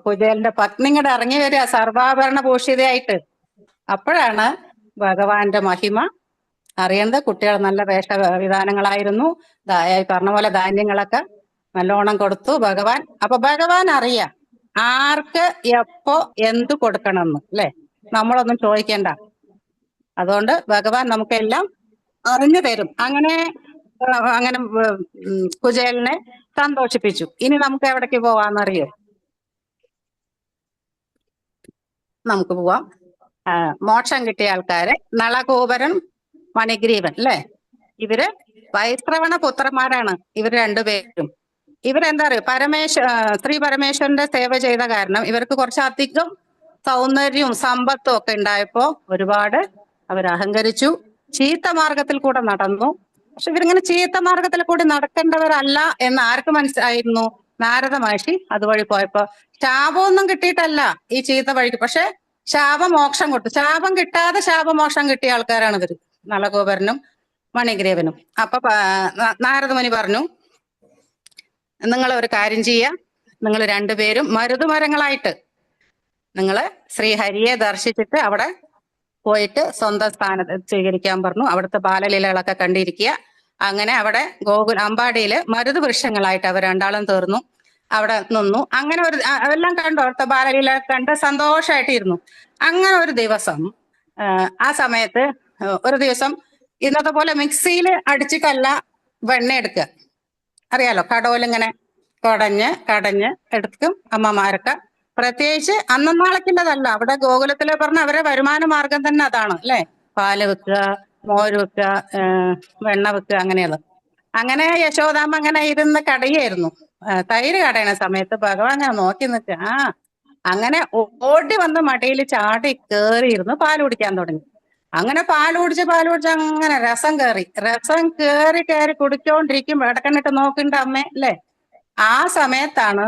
കുചേലന്റെ പത്നിങ്ങടെ ഇറങ്ങി വരിക സർവാഭരണ ഭൂഷിതയായിട്ട്. അപ്പോഴാണ് ഭഗവാന്റെ മഹിമ അറിയുന്നത്. കുട്ടികൾ നല്ല വേഷവിധാനങ്ങളായിരുന്നു, പറഞ്ഞ പോലെ ധാന്യങ്ങളൊക്കെ നല്ലോണം കൊടുത്തു ഭഗവാൻ. അപ്പൊ ഭഗവാൻ അറിയാം ആർക്ക് എപ്പോ എന്ത് കൊടുക്കണമെന്ന് അല്ലെ, നമ്മളൊന്നും ചോദിക്കണ്ട. അതുകൊണ്ട് ഭഗവാൻ നമുക്കെല്ലാം അറിഞ്ഞു തരും. അങ്ങനെ അങ്ങനെ കുചേലനെ സന്തോഷിപ്പിച്ചു. ഇനി നമുക്ക് എവിടേക്ക് പോവാന്നറിയോ? നമുക്ക് പോവാം. മോക്ഷം കിട്ടിയ ആൾക്കാരെ നളകൂപരൻ മണിഗ്രീവൻ അല്ലെ, ഇവര് വൈശ്രവണ പുത്രന്മാരാണ് ഇവർ രണ്ടുപേരും. ഇവരെന്താ പറയുക, ശ്രീ പരമേശ്വരന്റെ സേവ ചെയ്ത കാരണം ഇവർക്ക് കുറച്ചധികം സൗന്ദര്യവും സമ്പത്തും ഒക്കെ ഉണ്ടായപ്പോ ഒരുപാട് അവർ അഹങ്കരിച്ചു, ചീത്ത മാർഗത്തിൽ കൂടെ നടന്നു. പക്ഷെ ഇവരിങ്ങനെ ചീത്ത മാർഗത്തിൽ കൂടി നടക്കേണ്ടവരല്ല എന്ന് ആർക്ക് മനസ്സിലായിരുന്നു? നാരദ മഹർഷി അതുവഴി പോയപ്പോ. ശാപമൊന്നും കിട്ടിയിട്ടല്ല ഈ ചീത്ത വഴിക്ക്, പക്ഷെ ശാപമോക്ഷം കൊടുത്തു. ശാപം കിട്ടാതെ ശാപമോക്ഷം കിട്ടിയ ആൾക്കാരാണ് ഇവര്, നളഗോപരനും മണിഗ്രേവനും. അപ്പൊ നാരദമുനി പറഞ്ഞു, നിങ്ങൾ ഒരു കാര്യം ചെയ്യുക, നിങ്ങൾ രണ്ടുപേരും മരുതുമരങ്ങളായിട്ട് നിങ്ങൾ ശ്രീഹരിയെ ദർശിച്ചിട്ട് അവിടെ പോയിട്ട് സ്വന്തം സ്ഥാനത്ത് സ്വീകരിക്കാൻ പറഞ്ഞു. അവിടുത്തെ ബാലലീലകളൊക്കെ കണ്ടിരിക്കുക. അങ്ങനെ അവിടെ അമ്പാടിയില് മരുത് വൃക്ഷങ്ങളായിട്ട് അവർ രണ്ടാളും തീർന്നു. അവിടെ നിന്നു. അങ്ങനെ ഒരു അതെല്ലാം കണ്ടു, അവിടുത്തെ ബാലലീല കണ്ട് സന്തോഷമായിട്ടിരുന്നു. അങ്ങനെ ഒരു ദിവസം ആ സമയത്ത് ഒരു ദിവസം ഇന്നത്തെ പോലെ മിക്സിയിൽ അടിച്ചിട്ടല്ല വെണ്ണ എടുക്കുക, അറിയാലോ, കടോലിങ്ങനെ കടഞ്ഞ് എടുക്കും അമ്മമാരൊക്കെ. പ്രത്യേകിച്ച് അന്നന്നാളേക്കുള്ളതല്ല, അവിടെ ഗോകുലത്തിലെ പറഞ്ഞ അവരെ വരുമാന മാർഗം തന്നെ അതാണ് അല്ലെ. പാല് വെക്കുക, മോര് വെക്കുക, വെണ്ണ വെക്കുക, അങ്ങനെയുള്ളത്. അങ്ങനെ യശോദാമ്മ അങ്ങനെ ഇരുന്ന് കടയായിരുന്നു. തൈര് കടയണ സമയത്ത് ഭഗവാൻ അങ്ങനെ നോക്കി നിൽക്കുക. അങ്ങനെ ഓടി വന്ന് മടിയിൽ ചാടി കേറിയിരുന്നു പാല് കുടിക്കാൻ തുടങ്ങി. അങ്ങനെ പാല് കുടിച്ച് അങ്ങനെ രസം കേറി കുടിച്ചോണ്ടിരിക്കും. ഇടക്കണ്ണിട്ട് നോക്കണ്ട അമ്മേ അല്ലേ. ആ സമയത്താണ്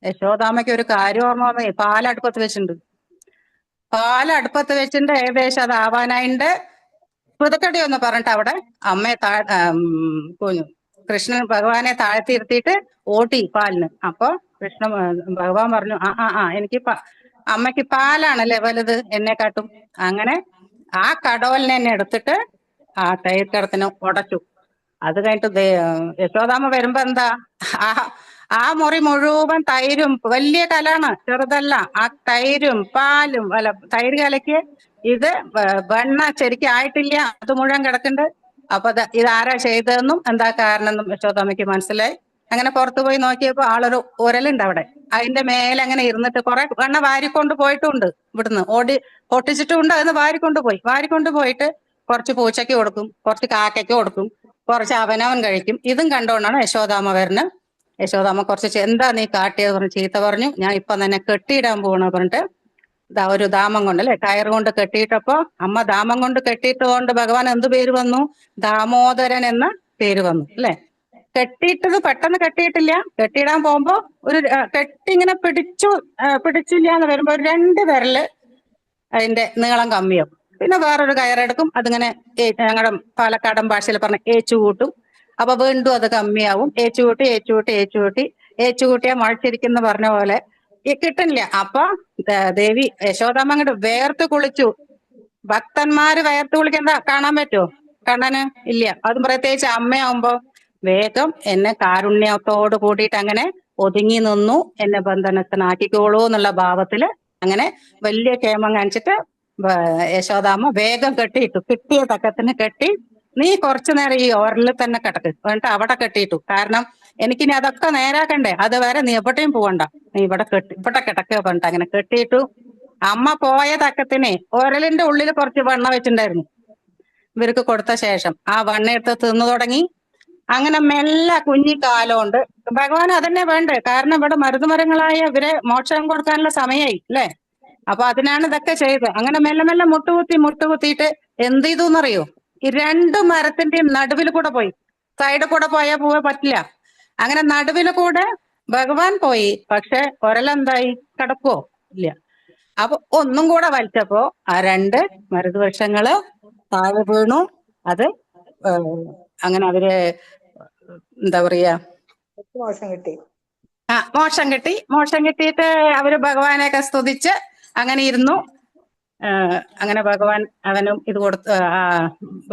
യശോദാമ്മയ്ക്ക് ഒരു കാര്യം ഓർമ്മ വന്നേ. പാലടുപ്പത്ത് വെച്ചിട്ടുണ്ട് ഏകദേശം അത് ആവാനായിട്ട് പുതുക്കടി ഒന്ന് പറഞ്ഞിട്ട് അവിടെ അമ്മയെ കൃഷ്ണൻ ഭഗവാനെ താഴ്ത്തിയിരുത്തിയിട്ട് ഓട്ടി പാലിന്. അപ്പൊ ഭഗവാൻ പറഞ്ഞു, എനിക്ക് അമ്മയ്ക്ക് പാലാണല്ലേ വലുത് എന്നെക്കാട്ടും. അങ്ങനെ ആ കടോലിനെ എന്നെ എടുത്തിട്ട് ആ തൈർക്കടത്തിന് ഉടച്ചു. അത് കഴിഞ്ഞിട്ട് യശോദാമ്മ വരുമ്പോ എന്താ, ആ മുറി മുഴുവൻ തൈരും, വലിയ കലാണ്, ചെറുതല്ല. ആ തൈരും പാലും തൈര് കലയ്ക്ക് ഇത് വെണ്ണ ശരിക്കും ആയിട്ടില്ല, അത് മുഴുവൻ കിടക്കുന്നുണ്ട്. അപ്പൊ ഇതാരാ ചെയ്തതെന്നും എന്താ കാരണം എന്നും യശോദാമ്മയ്ക്ക് മനസ്സിലായി. അങ്ങനെ പുറത്തു പോയി നോക്കിയപ്പോ ആളൊരു ഉരലുണ്ട് അവിടെ, അതിന്റെ മേലെ അങ്ങനെ ഇരുന്നിട്ട് കുറെ വെണ്ണ വാരിക്കൊണ്ട് പോയിട്ടുണ്ട്. ഇവിടുന്ന് പൊട്ടിച്ചിട്ടുണ്ട്. അതിന് വാരിക്കൊണ്ട് പോയിട്ട് കുറച്ച് പൂച്ചയ്ക്ക് കൊടുക്കും, കുറച്ച് കാക്കയ്ക്ക് കൊടുക്കും, കുറച്ച് അവനവൻ കഴിക്കും. ഇതും കണ്ടോണ്ടാണ് യശോദാമ്മ വരുന്നത്. യശോദാമ്മ കുറച്ച് എന്താ നീ കാട്ടിയത് പറഞ്ഞ് ചീത്ത പറഞ്ഞു. ഞാൻ ഇപ്പൊ തന്നെ കെട്ടിയിടാൻ പോകണ പറഞ്ഞിട്ട് ഒരു ദാമം കൊണ്ട് അല്ലെ, കയറ് കൊണ്ട് കെട്ടിയിട്ടപ്പോ അമ്മ ദാമം കൊണ്ട് കെട്ടിയിട്ടതുകൊണ്ട് ഭഗവാൻ എന്ത് പേര് വന്നു? ദാമോദരൻ എന്ന പേര് വന്നു അല്ലെ. കെട്ടിയിട്ടത് പെട്ടെന്ന് കെട്ടിയിട്ടില്ല. കെട്ടിയിടാൻ പോകുമ്പോ ഒരു കെട്ടി ഇങ്ങനെ പിടിച്ചില്ല എന്ന് വരുമ്പോ 2 വിരല് അതിന്റെ നീളം കമ്മിയാവും. പിന്നെ വേറൊരു കയറെടുക്കും, അതിങ്ങനെ ഞങ്ങളുടെ പാലക്കാടൻ ഭാഷയിൽ പറഞ്ഞ ഏച്ചു കൂട്ടും. അപ്പൊ വീണ്ടും അത് കമ്മിയാവും. ഏച്ചുകൂട്ടിയാ മുളച്ചിരിക്കുന്ന പറഞ്ഞ പോലെ കിട്ടുന്നില്ല. അപ്പൊ ദേവി യശോദാമ്മ അങ്ങോട്ട് വേർത്ത് കുളിച്ചു. ഭക്തന്മാര് വേർത്ത് കുളിക്കുന്ന കാണാൻ പറ്റുമോ? കാണാന് ഇല്ല. അതും പ്രത്യേകിച്ച് അമ്മയാവുമ്പോ വേഗം എന്നെ കാരുണ്യത്തോട് കൂടിയിട്ട് അങ്ങനെ ഒതുങ്ങി നിന്നു, എന്നെ ബന്ധനത്തിനാക്കിക്കോളൂ എന്നുള്ള ഭാവത്തില് അങ്ങനെ വലിയ ക്ഷേമം കാണിച്ചിട്ട് യശോദാമ്മ വേഗം കെട്ടിയിട്ടു. കിട്ടിയ തക്കത്തിന് കെട്ടി, നീ കുറച്ചു നേരം ഈ ഓരലിൽ തന്നെ കിടക്ക് എന്നിട്ട് അവിടെ കെട്ടിയിട്ടു. കാരണം എനിക്കിനി അതൊക്കെ നേരാക്കണ്ടേ, അതുവരെ നീ എവിടെയും പോകണ്ട, നീ ഇവിടെ കിടക്കുക പറഞ്ഞിട്ട് അങ്ങനെ കെട്ടിയിട്ടു. അമ്മ പോയ തക്കത്തിനെ ഓരലിന്റെ ഉള്ളിൽ കുറച്ച് വെണ്ണ വെച്ചിട്ടുണ്ടായിരുന്നു. ഇവർക്ക് കൊടുത്ത ശേഷം ആ വണ്ണെടുത്ത് തിന്നു തുടങ്ങി. അങ്ങനെ മെല്ലെ കുഞ്ഞിക്കാലോണ്ട് ഭഗവാൻ അതന്നെ വേണ്ടേ, കാരണം ഇവിടെ മരുന്നുമരങ്ങളായ ഇവരെ മോക്ഷം കൊടുക്കാനുള്ള സമയമായി അല്ലേ. അപ്പൊ അതിനാണ് ഇതൊക്കെ ചെയ്തത്. അങ്ങനെ മെല്ലെ മെല്ലെ മുട്ടുകുത്തിയിട്ട് എന്ത് ചെയ്തു എന്നറിയോ? ഈ രണ്ടു മരത്തിന്റെയും നടുവിൽ കൂടെ പോയി. സൈഡിൽ കൂടെ പോയാൽ പോവാൻ പറ്റില്ല. അങ്ങനെ നടുവിൽ കൂടെ ഭഗവാൻ പോയി. പക്ഷെ ഒരലെന്തായി? കിടക്കുവോ? ഇല്ല. അപ്പൊ ഒന്നും കൂടെ വലിച്ചപ്പോ ആ രണ്ട് മരുതുവൃക്ഷങ്ങള് താഴെ വീണു. അത് അങ്ങനെ അവര് എന്താ പറയാ, മോശം കിട്ടി. മോക്ഷം കിട്ടിയിട്ട് അവര് ഭഗവാനെയൊക്കെ സ്തുതിച്ച് അങ്ങനെ ഇരുന്നു. അങ്ങനെ ഭഗവാൻ അവനും ഇത് കൊടുത്തു.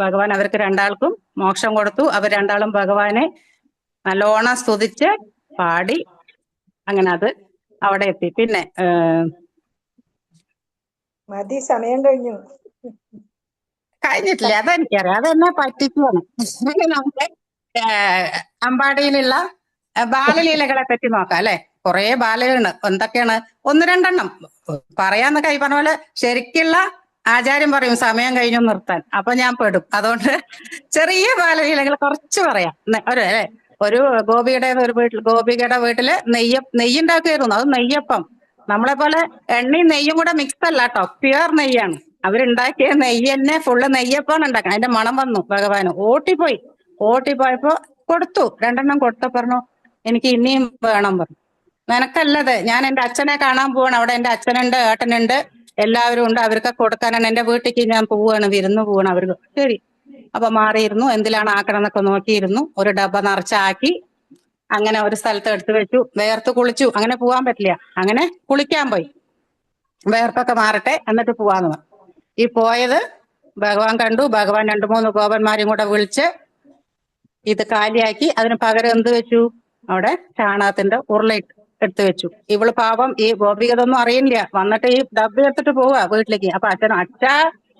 ഭഗവാൻ അവർക്ക് രണ്ടാൾക്കും മോക്ഷം കൊടുത്തു. അവർ രണ്ടാളും ഭഗവാനെ നല്ലോണം സ്തുതിച്ച് പാടി അങ്ങനെ അത് അവിടെ എത്തി. പിന്നെ മതി, സമയം കഴിഞ്ഞു. കഴിഞ്ഞിട്ടില്ല, അതെനിക്കറിയാം, അതെന്നെ പറ്റിക്കുകയാണ്. നമ്മുടെ അമ്പാടിയിലുള്ള ബാലലീലകളെ പറ്റി നോക്കാം അല്ലെ. കുറെ ബാലലീല എന്തൊക്കെയാണ്, ഒന്ന് രണ്ടെണ്ണം പറയാന്ന് കൈ പറഞ്ഞ പോലെ ശരിക്കുള്ള ആചാര്യം പറയും സമയം കഴിഞ്ഞു നിർത്താൻ. അപ്പൊ ഞാൻ പെടും. അതുകൊണ്ട് ചെറിയ ബാലലീലകൾ കുറച്ച് പറയാം. ഒരു ഗോപികയുടെ വീട്ടില് നെയ്യുണ്ടാക്കിയായിരുന്നു. അത് നെയ്യപ്പം. നമ്മളെ പോലെ എണ്ണയും നെയ്യും കൂടെ മിക്സ് അല്ല കേട്ടോ, പ്യുവർ നെയ്യാണ്. അവരുണ്ടാക്കിയ നെയ്യ് തന്നെ ഫുള്ള് നെയ്യപ്പാണ് ഉണ്ടാക്കണം. അതിന്റെ മണം വന്നു ഭഗവാന്. ഓട്ടിപ്പോയപ്പോ കൊടുത്തു. രണ്ടെണ്ണം കൊടുത്ത പറഞ്ഞു എനിക്ക് ഇനിയും വേണം പറഞ്ഞു. നിനക്കല്ലത്, ഞാൻ എന്റെ അച്ഛനെ കാണാൻ പോവാണ്. അവിടെ എന്റെ അച്ഛനുണ്ട്, ഏട്ടനുണ്ട്, എല്ലാവരും ഉണ്ട്. അവർക്ക് കൊടുക്കാനാണ്. എന്റെ വീട്ടിലേക്ക് ഞാൻ പോവാണ്, വിരുന്ന് പോവാണ്. അവർക്ക് ശരി. അപ്പൊ മാറിയിരുന്നു. എന്തിലാണ് ആക്കണം എന്നൊക്കെ നോക്കിയിരുന്നു. ഒരു ഡബ്ബ നിറച്ചാക്കി അങ്ങനെ ഒരു സ്ഥലത്ത് എടുത്തു വെച്ചു. വേർത്ത് കുളിച്ചു. അങ്ങനെ പോവാൻ പറ്റില്ല. അങ്ങനെ കുളിക്കാൻ പോയി. വേർപ്പൊക്കെ മാറട്ടെ എന്നിട്ട് പോവാന്ന് പറഞ്ഞു. ഈ പോയത് ഭഗവാൻ കണ്ടു. ഭഗവാൻ 2-3 ഗോപന്മാരും കൂടെ വിളിച്ച് ഇത് കാലിയാക്കി. അതിന് പകരം എന്ത് വെച്ചു? അവിടെ ചാണകത്തിന്റെ ഉരുള എടുത്തു വെച്ചു. ഇവള് പാപം ഈ ഗോപികതൊന്നും അറിയില്ല. വന്നിട്ട് ഈ ഡബ്ബ എടുത്തിട്ട് പോവാ വീട്ടിലേക്ക്. അപ്പൊ അച്ഛാ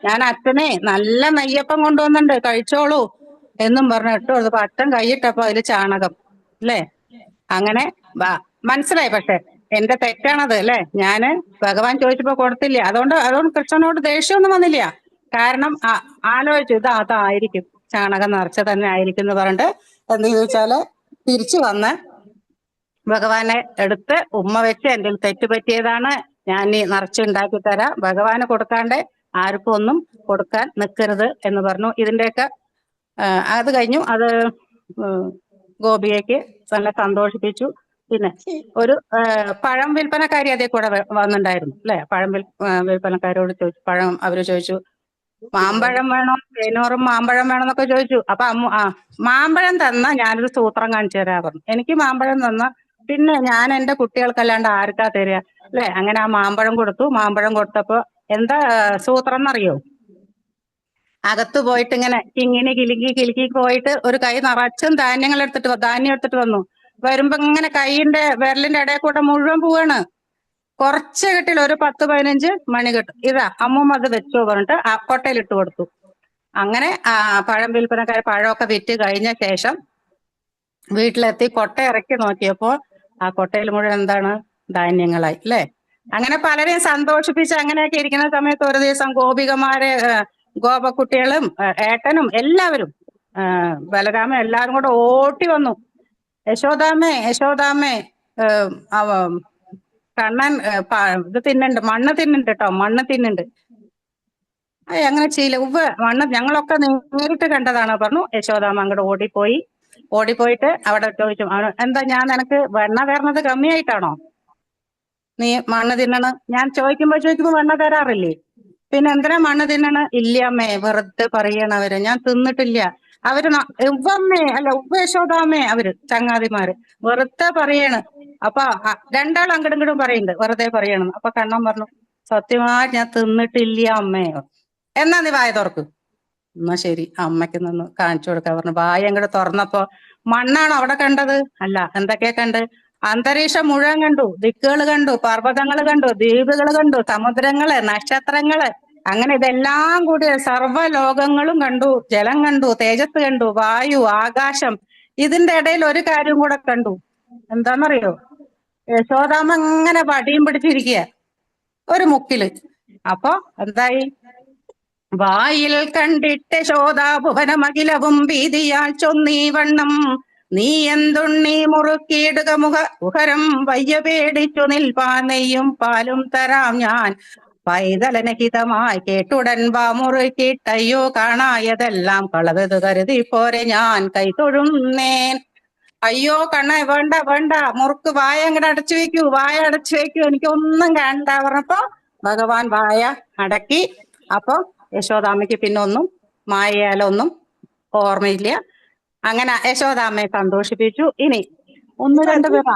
ഞാൻ അച്ഛനെ നല്ല നെയ്യപ്പം കൊണ്ടുവന്നുണ്ട്, കഴിച്ചോളൂ എന്നും പറഞ്ഞു ഇട്ടു കൊടുത്തപ്പോ അച്ഛൻ കൈയിട്ടപ്പോ അതില് ചാണകം അല്ലേ. അങ്ങനെ മനസ്സിലായി. പക്ഷെ എന്റെ തെറ്റാണത് അല്ലെ. ഞാന് ഭഗവാൻ ചോദിച്ചപ്പോ കൊടുത്തില്ല. അതുകൊണ്ട് കൃഷ്ണനോട് ദേഷ്യമൊന്നും വന്നില്ല. കാരണം ആലോചിച്ചു ഇത് അതായിരിക്കും, ചാണകം നിറച്ച തന്നെ ആയിരിക്കും എന്ന് പറഞ്ഞിട്ട് എന്ത് ചോദിച്ചാല് തിരിച്ചു വന്ന് ഭഗവാനെ എടുത്ത് ഉമ്മ വെച്ച് എന്റെ തെറ്റ് പറ്റിയതാണ്, ഞാൻ ഈ നിറച്ചുണ്ടാക്കി തരാം, ഭഗവാന് കൊടുക്കാണ്ട് ആർക്കും ഒന്നും കൊടുക്കാൻ നിൽക്കരുത് എന്ന് പറഞ്ഞു. ഇതിന്റെയൊക്കെ അത് കഴിഞ്ഞു. അത് ഗോപികയ്ക്ക് നല്ല സന്തോഷിപ്പിച്ചു. പിന്നെ ഒരു പഴം വിൽപ്പനക്കാരി അതേ കൂടെ വന്നിട്ടുണ്ടായിരുന്നു അല്ലെ. പഴം വിൽപ്പനക്കാരോട് ചോദിച്ചു, അവര് ചോദിച്ചു മാമ്പഴം വേണോ, തേനൂറും മാമ്പഴം വേണമെന്നൊക്കെ ചോദിച്ചു. അപ്പൊ മാമ്പഴം തന്ന ഞാനൊരു സൂത്രം കാണിച്ചു തരാ പറഞ്ഞു. എനിക്ക് മാമ്പഴം തന്ന പിന്നെ ഞാൻ എന്റെ കുട്ടികൾക്കല്ലാണ്ട് ആർക്കാ തരിക അല്ലെ. അങ്ങനെ ആ മാമ്പഴം കൊടുത്തു. മാമ്പഴം കൊടുത്തപ്പോ എന്താ സൂത്രം എന്നറിയോ? അകത്ത് പോയിട്ട് ഇങ്ങനെ കിലുക്കി പോയിട്ട് ഒരു കൈ നിറച്ചും ധാന്യം എടുത്തിട്ട് വന്നു. വരുമ്പോ ഇങ്ങനെ കൈയിന്റെ വിരലിന്റെ ഇടയിൽ കൂടെ മുഴുവൻ പോവാണ്. കുറച്ച് കിട്ടില്ല, ഒരു 10-15 മണി കിട്ടും. ഇതാ അമ്മൂമ്മ അത് വെച്ചോ പറഞ്ഞിട്ട് ആ കൊട്ടയിൽ ഇട്ട് കൊടുത്തു. അങ്ങനെ പഴം വിൽപ്പനക്കാർ പഴമൊക്കെ വിറ്റ് കഴിഞ്ഞ ശേഷം വീട്ടിലെത്തി കൊട്ട ഇറക്കി നോക്കിയപ്പോൾ ആ കൊട്ടയിൽ മുഴുവൻ എന്താണ്? ധാന്യങ്ങളായി അല്ലെ. അങ്ങനെ പലരെയും സന്തോഷിപ്പിച്ച് അങ്ങനെയൊക്കെ ഇരിക്കുന്ന സമയത്ത് ഒരു ദിവസം ഗോപക്കുട്ടികളും ഏട്ടനും എല്ലാവരും ബലരാമൻ എല്ലാവരും കൂടെ ഓട്ടി വന്നു. യശോദാമ്മേ കണ്ണൻ ഇത് തിന്നുണ്ട്, മണ്ണ് തിന്നുണ്ട് കേട്ടോ, മണ്ണ് തിന്നുണ്ട്. അങ്ങനെ ചെയ്യില്ല മണ്ണ് ഞങ്ങളൊക്കെ നേരിട്ട് കണ്ടതാണ് പറഞ്ഞു. യശോദാമ്മ അങ്ങോട്ട് ഓടിപ്പോയിട്ട് അവിടെ ചോദിച്ചു, എന്താ ഞാൻ നിനക്ക് വെണ്ണ തരണത് കമ്മിയായിട്ടാണോ നീ മണ്ണ് തിന്നണ്? ഞാൻ ചോദിക്കുമ്പോ വെണ്ണ തരാറില്ലേ, പിന്നെ എന്തിനാ മണ്ണ് തിന്നണ്? ഇല്ല അമ്മേ, വെറുതെ പറയണവര്, ഞാൻ തിന്നിട്ടില്ല. അവര് ഉവ്വ യശോദാമ്മേ, അവര് ചങ്ങാതിമാര് വെറുതെ പറയാണ്. അപ്പൊ രണ്ടാളും അങ്ങടും ഇങ്ങടും പറയുന്നുണ്ട് വെറുതെ പറയണം. അപ്പൊ കണ്ണൻ പറഞ്ഞു, സത്യമായി ഞാൻ തിന്നിട്ടില്ല അമ്മേ. എന്നാ നീ വായ തുറക്ക്. എന്നാ ശരി, അമ്മയ്ക്ക് നിന്ന് കാണിച്ചു കൊടുക്കാൻ പറഞ്ഞു. വായ അങ്ങോട്ട് തുറന്നപ്പോ മണ്ണാണോ അവിടെ കണ്ടത്? അല്ല, എന്തൊക്കെയാ കണ്ട്? അന്തരീക്ഷം മുഴുവൻ കണ്ടു, ദിക്കുകൾ കണ്ടു, പർവ്വതങ്ങൾ കണ്ടു, ദ്വീപുകൾ കണ്ടു, സമുദ്രങ്ങള്, നക്ഷത്രങ്ങള്, അങ്ങനെ ഇതെല്ലാം കൂടി സർവ്വലോകങ്ങളും കണ്ടു. ജലം കണ്ടു, തേജസ് കണ്ടു, വായു, ആകാശം. ഇതിന്റെ ഇടയിൽ ഒരു കാര്യം കൂടെ കണ്ടു. എന്താണെന്നറിയോ? യശോദാമ്മ അങ്ങനെ വടിയും പിടിച്ചിരിക്കുക ഒരു മുക്കില്. അപ്പൊ എന്തായി? വായിൽ കണ്ടിട്ട് ശോതാഭുവനമഖിലവും ഭീതിയാൽ ചൊന്നീ വണ്ണം നീ എന്തുണ്ണി മുറുക്കിയിടുക മുഖരം വയ്യ പേടിച്ചു നിൽപ്പാനെയ്യും പാലും തരാം ഞാൻ പൈതലനഹിതമായി കേട്ടുടൻ വാ മുറുക്കിയിട്ടയ്യോ കാണായതെല്ലാം കളവത് കരുതി പോരെ ഞാൻ കൈതൊഴുന്നേൻ. അയ്യോ കണ്ണ വേണ്ട വേണ്ട, മുറുക്ക് വായ അങ്ങോട്ട് അടച്ചു വെക്കൂ, വായ അടച്ചു വെക്കൂ, എനിക്കൊന്നും കാണണ്ട പറഞ്ഞപ്പോ ഭഗവാൻ വായ അടക്കി. അപ്പൊ യശോദാമ്മയ്ക്ക് പിന്നെ ഒന്നും മായയാലൊന്നും ഓർമ്മയില്ല. അങ്ങനെ യശോദാമ്മയെ സന്തോഷിപ്പിച്ചു. ഇനി ഒന്ന് രണ്ട് പേർ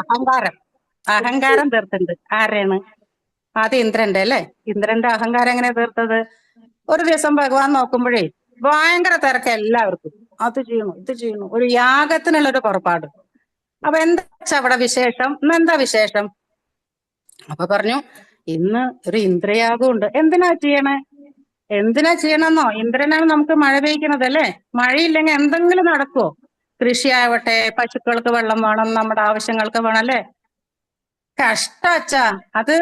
അഹങ്കാരം തീർത്തുണ്ട്. ആരെയാണ്? അത് ഇന്ദ്രന്റെ അല്ലേ? ഇന്ദ്രന്റെ അഹങ്കാരം എങ്ങനെ തീർത്തത്? ഒരു ദിവസം ഭഗവാൻ നോക്കുമ്പോഴേ ഭയങ്കര തിരക്ക് എല്ലാവർക്കും, അത് ചെയ്യണു ഇത് ചെയ്യണു, ഒരു യാഗത്തിനുള്ളൊരു പുറപ്പാട്. അപ്പൊ എന്താ അവിടെ വിശേഷം? ഇന്നെന്താ വിശേഷം? അപ്പൊ പറഞ്ഞു, ഇന്ന് ഒരു ഇന്ദ്രയാഗം ഉണ്ട്. എന്തിനാ ചെയ്യണമെന്നോ? ഇന്ദ്രനാണ് നമുക്ക് മഴ പെയ്ക്കുന്നത് അല്ലേ? മഴയില്ലെങ്കിൽ എന്തെങ്കിലും നടക്കുവോ? കൃഷി ആവട്ടെ, പശുക്കൾക്ക് വെള്ളം വേണം, നമ്മുടെ ആവശ്യങ്ങൾക്ക് വേണം അല്ലേ? കഷ്ടാച്ചാ, അത്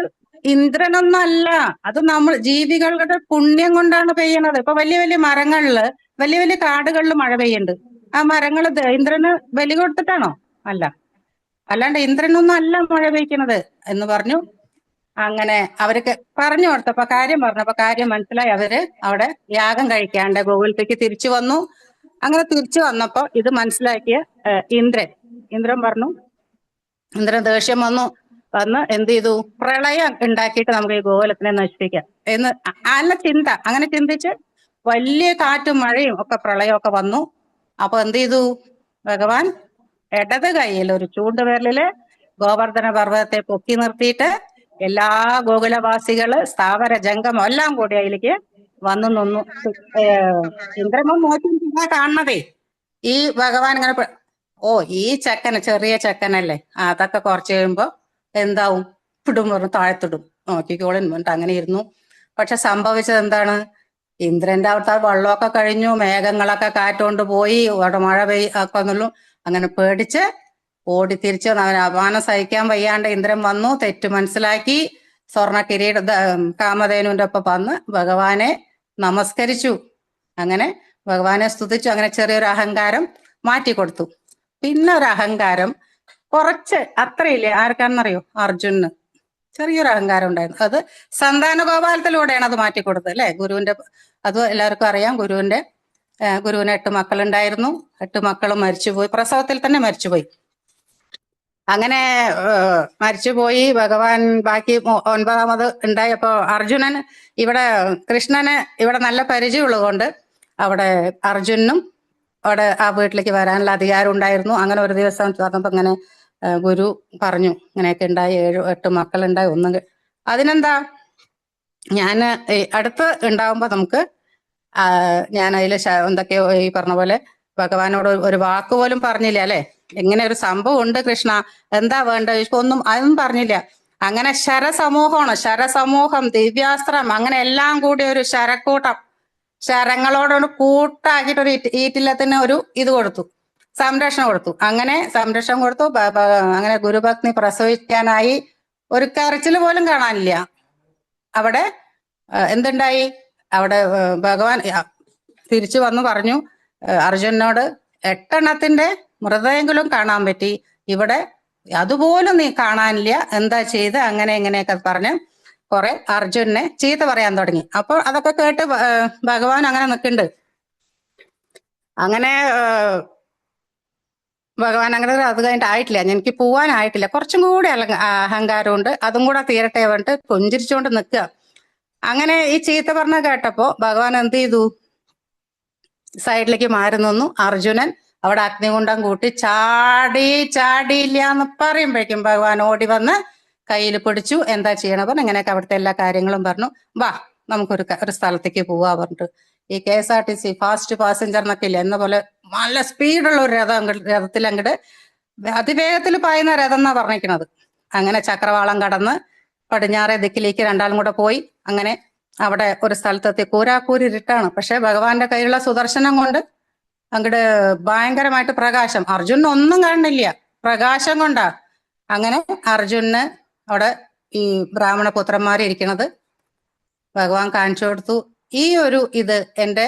ഇന്ദ്രനൊന്നല്ല, അത് നമ്മൾ ജീവികളുടെ പുണ്യം കൊണ്ടാണ് പെയ്യണത്. ഇപ്പൊ വലിയ വലിയ മരങ്ങളില്, വലിയ വലിയ കാടുകളിൽ മഴ പെയ്യുന്നുണ്ട്. ആ മരങ്ങൾ ഇന്ദ്രന് ബലി കൊടുത്തിട്ടാണോ? അല്ല, അല്ലാണ്ട് ഇന്ദ്രനൊന്നും അല്ല മഴ പെയ്ക്കുന്നത് എന്ന് പറഞ്ഞു. അങ്ങനെ അവർക്ക് പറഞ്ഞു കൊടുത്തപ്പോ, കാര്യം പറഞ്ഞപ്പോ കാര്യം മനസ്സിലായി. അവര് അവിടെ യാഗം കഴിക്കാണ്ട് ഗോകുലത്തേക്ക് തിരിച്ചു വന്നു. അങ്ങനെ തിരിച്ചു വന്നപ്പോ ഇത് മനസ്സിലാക്കിയ ഇന്ദ്രൻ പറഞ്ഞു, ഇന്ദ്രൻ ദേഷ്യം വന്ന് എന്ത് ചെയ്തു? പ്രളയം ഉണ്ടാക്കിയിട്ട് നമുക്ക് ഈ ഗോകുലത്തിനെ നശിപ്പിക്കാം എന്ന് അങ്ങനെ ചിന്തിച്ച് വലിയ കാറ്റും മഴയും ഒക്കെ പ്രളയമൊക്കെ വന്നു. അപ്പൊ എന്ത് ചെയ്തു ഭഗവാൻ? ഇടത് കൈയിൽ ഒരു ചൂണ്ടുവിരലില് ഗോവർദ്ധന പർവ്വതത്തെ പൊക്കി നിർത്തിയിട്ട് എല്ലാ ഗോകുലവാസികള് സ്ഥാവര ജംഗമം എല്ലാം കൂടി അതിലേക്ക് വന്നു നിന്നു. ഇന്ദ്രനും നോക്കി കാണണതേ ഈ ഭഗവാൻ ഇങ്ങനെ, ഓ ഈ ചെറിയ ചെക്കനല്ലേ, അതൊക്കെ കുറച്ച് കഴിയുമ്പോ എന്താവും? ഇടും പറഞ്ഞു താഴ്ത്തിടും, നോക്കിക്കോളൻ പറഞ്ഞിട്ട് അങ്ങനെ ഇരുന്നു. പക്ഷെ സംഭവിച്ചത് എന്താണ്? ഇന്ദ്രന്റെ അവിടുത്തെ വെള്ളമൊക്കെ കഴിഞ്ഞു, മേഘങ്ങളൊക്കെ കാറ്റുകൊണ്ട് പോയി, അവിടെ മഴ പെയ്യുന്നു. അങ്ങനെ പേടിച്ച് ഓടി തിരിച്ച് അവൻ അപമാനം സഹിക്കാൻ വയ്യാണ്ട് ഇന്ദ്രൻ വന്നു. തെറ്റ് മനസ്സിലാക്കി സ്വർണ്ണ കാമധേനുവിന്റെ ഒപ്പം വന്ന് ഭഗവാനെ നമസ്കരിച്ചു. അങ്ങനെ ഭഗവാനെ സ്തുതിച്ചു. അങ്ങനെ ചെറിയൊരു അഹങ്കാരം മാറ്റിക്കൊടുത്തു. പിന്നെ ഒരു അഹങ്കാരം കുറച്ച് അത്രയില്ലേ, ആർക്കാണെന്നറിയോ? അർജുനന് ചെറിയൊരു അഹങ്കാരം ഉണ്ടായിരുന്നു. അത് സന്താന ഗോപാലത്തിലൂടെയാണ് അത് മാറ്റിക്കൊടുത്തത് അല്ലെ? ഗുരുവിന്റെ, അത് എല്ലാവർക്കും അറിയാം. ഗുരുവിന് 8 മക്കളുണ്ടായിരുന്നു. 8 മക്കളും മരിച്ചുപോയി, പ്രസവത്തിൽ തന്നെ മരിച്ചുപോയി. അങ്ങനെ മരിച്ചുപോയി. ഭഗവാൻ ബാക്കി 9ാമത് ഉണ്ടായപ്പോ അർജുനൻ കൃഷ്ണന് ഇവിടെ നല്ല പരിചയമുള്ളത് കൊണ്ട് അവിടെ അർജുനും അവിടെ ആ വീട്ടിലേക്ക് വരാനുള്ള അധികാരം ഉണ്ടായിരുന്നു. അങ്ങനെ ഒരു ദിവസം പറഞ്ഞപ്പോ ഇങ്ങനെ ഗുരു പറഞ്ഞു, ഇങ്ങനെയൊക്കെ ഉണ്ടായി, 7-8 മക്കളുണ്ടായി, ഒന്നും അതിനെന്താ, ഞാൻ അടുത്ത് ഉണ്ടാവുമ്പോ നമുക്ക് ഞാൻ അതിൽ എന്തൊക്കെയോ ഈ പറഞ്ഞ പോലെ ഭഗവാനോട് ഒരു വാക്കുപോലും പറഞ്ഞില്ല അല്ലെ? ഇങ്ങനെ ഒരു സംഭവം ഉണ്ട് കൃഷ്ണ, എന്താ വേണ്ട? അതൊന്നും പറഞ്ഞില്ല. അങ്ങനെ ശരസമൂഹം, ദിവ്യാസ്ത്രം, അങ്ങനെ എല്ലാം കൂടി ഒരു ശരക്കൂട്ടം, ശരങ്ങളോടൊരു കൂട്ടാക്കിയിട്ട് ഒരു ഈറ്റില്ലത്തിന് ഒരു ഇത് കൊടുത്തു, സംരക്ഷണം കൊടുത്തു. അങ്ങനെ സംരക്ഷണം കൊടുത്തു. അങ്ങനെ ഗുരുപത്നി പ്രസവിക്കാനായി. ഒരു കരച്ചിൽ പോലും കാണാനില്ല. അവിടെ എന്തുണ്ടായി? അവിടെ ഭഗവാൻ തിരിച്ചു വന്നു പറഞ്ഞു അർജുനനോട്, 8 എണ്ണത്തിന്റെ മൃതയെങ്കിലും കാണാൻ പറ്റി, ഇവിടെ അതുപോലും നീ കാണാനില്ല, എന്താ ചെയ്ത്? അങ്ങനെ ഇങ്ങനെയൊക്കെ പറഞ്ഞ് കുറെ അർജുനനെ ചീത്ത പറയാൻ തുടങ്ങി. അപ്പോൾ അതൊക്കെ കേട്ട് ഭഗവാൻ അങ്ങനെ നിൽക്കുന്നുണ്ട്. അങ്ങനെ ഭഗവാൻ അങ്ങനെ അത് കഴിഞ്ഞിട്ട് ആയിട്ടില്ല, എനിക്ക് പോവാനായിട്ടില്ല, കുറച്ചും കൂടി അഹങ്കാരമുണ്ട്, അതും കൂടെ തീരട്ടെ പറഞ്ഞിട്ട് പുഞ്ചിരിച്ചുകൊണ്ട് നിൽക്കുക. അങ്ങനെ ഈ ചീത്ത പറഞ്ഞ കേട്ടപ്പോ ഭഗവാൻ എന്ത് ചെയ്തു? സൈഡിലേക്ക് മാറി നിന്നു. അർജുനൻ അവിടെ അഗ്നികുണ്ഡം കൂട്ടി ചാടിയില്ല എന്ന് പറയുമ്പോഴേക്കും ഭഗവാൻ ഓടി വന്ന് കയ്യിൽ പിടിച്ചു. എന്താ ചെയ്യണ പറഞ്ഞു. ഇങ്ങനെയൊക്കെ അവിടുത്തെ എല്ലാ കാര്യങ്ങളും പറഞ്ഞു. വാ നമുക്കൊരു സ്ഥലത്തേക്ക് പോവാ പറഞ്ഞിട്ട്, ഈ KSRTC ഫാസ്റ്റ് പാസഞ്ചർ എന്നൊക്കെ ഇല്ല എന്ന പോലെ നല്ല സ്പീഡുള്ള ഒരു രഥത്തിൽ അങ്ങോട്ട് അതിവേഗത്തിൽ പായുന്ന രഥം എന്നാ പറഞ്ഞിരിക്കുന്നത്. അങ്ങനെ ചക്രവാളം കടന്ന് പടിഞ്ഞാറേ ദിക്കിലേക്ക് രണ്ടാളും കൂടെ പോയി. അങ്ങനെ അവിടെ ഒരു സ്ഥലത്തെത്തി. കൂരാക്കൂരി ഇരുട്ടാണ്. പക്ഷെ ഭഗവാന്റെ കയ്യിലുള്ള സുദർശനം കൊണ്ട് അങ്ങോട്ട് ഭയങ്കരമായിട്ട് പ്രകാശം. അർജുനന് ഒന്നും കാണുന്നില്ല, പ്രകാശം കൊണ്ടാ. അങ്ങനെ അർജുനന് അവിടെ ഈ ബ്രാഹ്മണ പുത്രന്മാർ ഇരിക്കുന്നത് ഭഗവാൻ കാണിച്ചു കൊടുത്തു. ഈ ഒരു ഇത് എൻ്റെ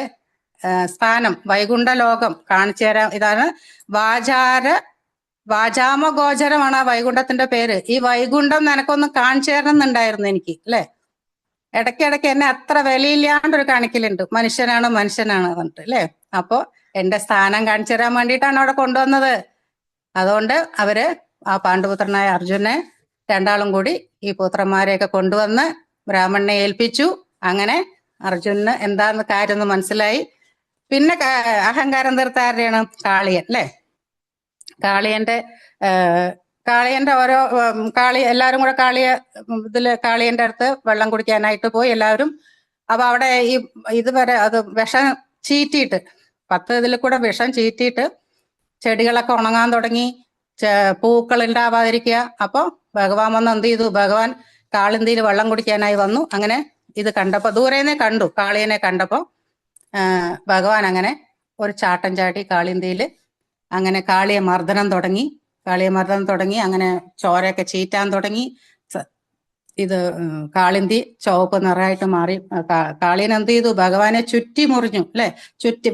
സ്ഥാനം വൈകുണ്ഠ ലോകം കാണിച്ചു തരാം. ഇതാണ് വാചാമഗോചരമാണ് ആ വൈകുണ്ഠത്തിന്റെ പേര്. ഈ വൈകുണ്ഠം നിനക്കൊന്ന് കാണിച്ചു തരണം എന്നുണ്ടായിരുന്നു എനിക്ക്, അല്ലെ? ഇടയ്ക്കിടയ്ക്ക് എന്നെ അത്ര വിലയില്ലാണ്ടൊരു കാണിക്കലുണ്ട്, മനുഷ്യനാണ് പറഞ്ഞിട്ട്, അല്ലെ? അപ്പോ എന്റെ സ്ഥാനം കാണിച്ചു തരാൻ വേണ്ടിയിട്ടാണ് അവിടെ കൊണ്ടുവന്നത്. അതുകൊണ്ട് അവര് ആ പാണ്ഡുപുത്രനായ അർജുനെ രണ്ടാളും കൂടി ഈ പുത്രന്മാരെയൊക്കെ കൊണ്ടുവന്ന് ബ്രാഹ്മണനെ ഏൽപ്പിച്ചു. അങ്ങനെ അർജുനന് എന്താന്ന് കാര്യം മനസ്സിലായി. പിന്നെ അഹങ്കാരം തീർത്ത ആരുടെയാണ്? കാളിയൻ, അല്ലെ? കാളിയന്റെ ഓരോ എല്ലാവരും കൂടെ കാളിയന്റെ അടുത്ത് വെള്ളം കുടിക്കാനായിട്ട് പോയി എല്ലാവരും. അപ്പൊ അവിടെ ഇതുവരെ അത് വിഷം ചീറ്റിയിട്ട് 10 ഇതിൽ കൂടെ വിഷം ചീറ്റിയിട്ട് ചെടികളൊക്കെ ഉണങ്ങാൻ തുടങ്ങി, പൂക്കൾ ഉണ്ടാവാതിരിക്കുക. അപ്പൊ ഭഗവാൻ വന്ന് എന്ത് ചെയ്തു? ഭഗവാൻ കാളിന്തിയിൽ വെള്ളം കുടിക്കാനായി വന്നു. അങ്ങനെ ഇത് കണ്ടപ്പോ ദൂരേനെ കണ്ടു, കാളിയനെ കണ്ടപ്പോ ഭഗവാൻ അങ്ങനെ ഒരു ചാട്ടം ചാടി കാളിന്തിയിൽ. അങ്ങനെ കാളിയെ മർദ്ദനം തുടങ്ങി. അങ്ങനെ ചോരയൊക്കെ ചീറ്റാൻ തുടങ്ങി. ഇത് കാളിന്തി ചുവപ്പ് നിറമായിട്ട് മാറി. കാളിയൻ എന്ത് ചെയ്തു? ഭഗവാനെ ചുറ്റി മുറിഞ്ഞു, അല്ലെ?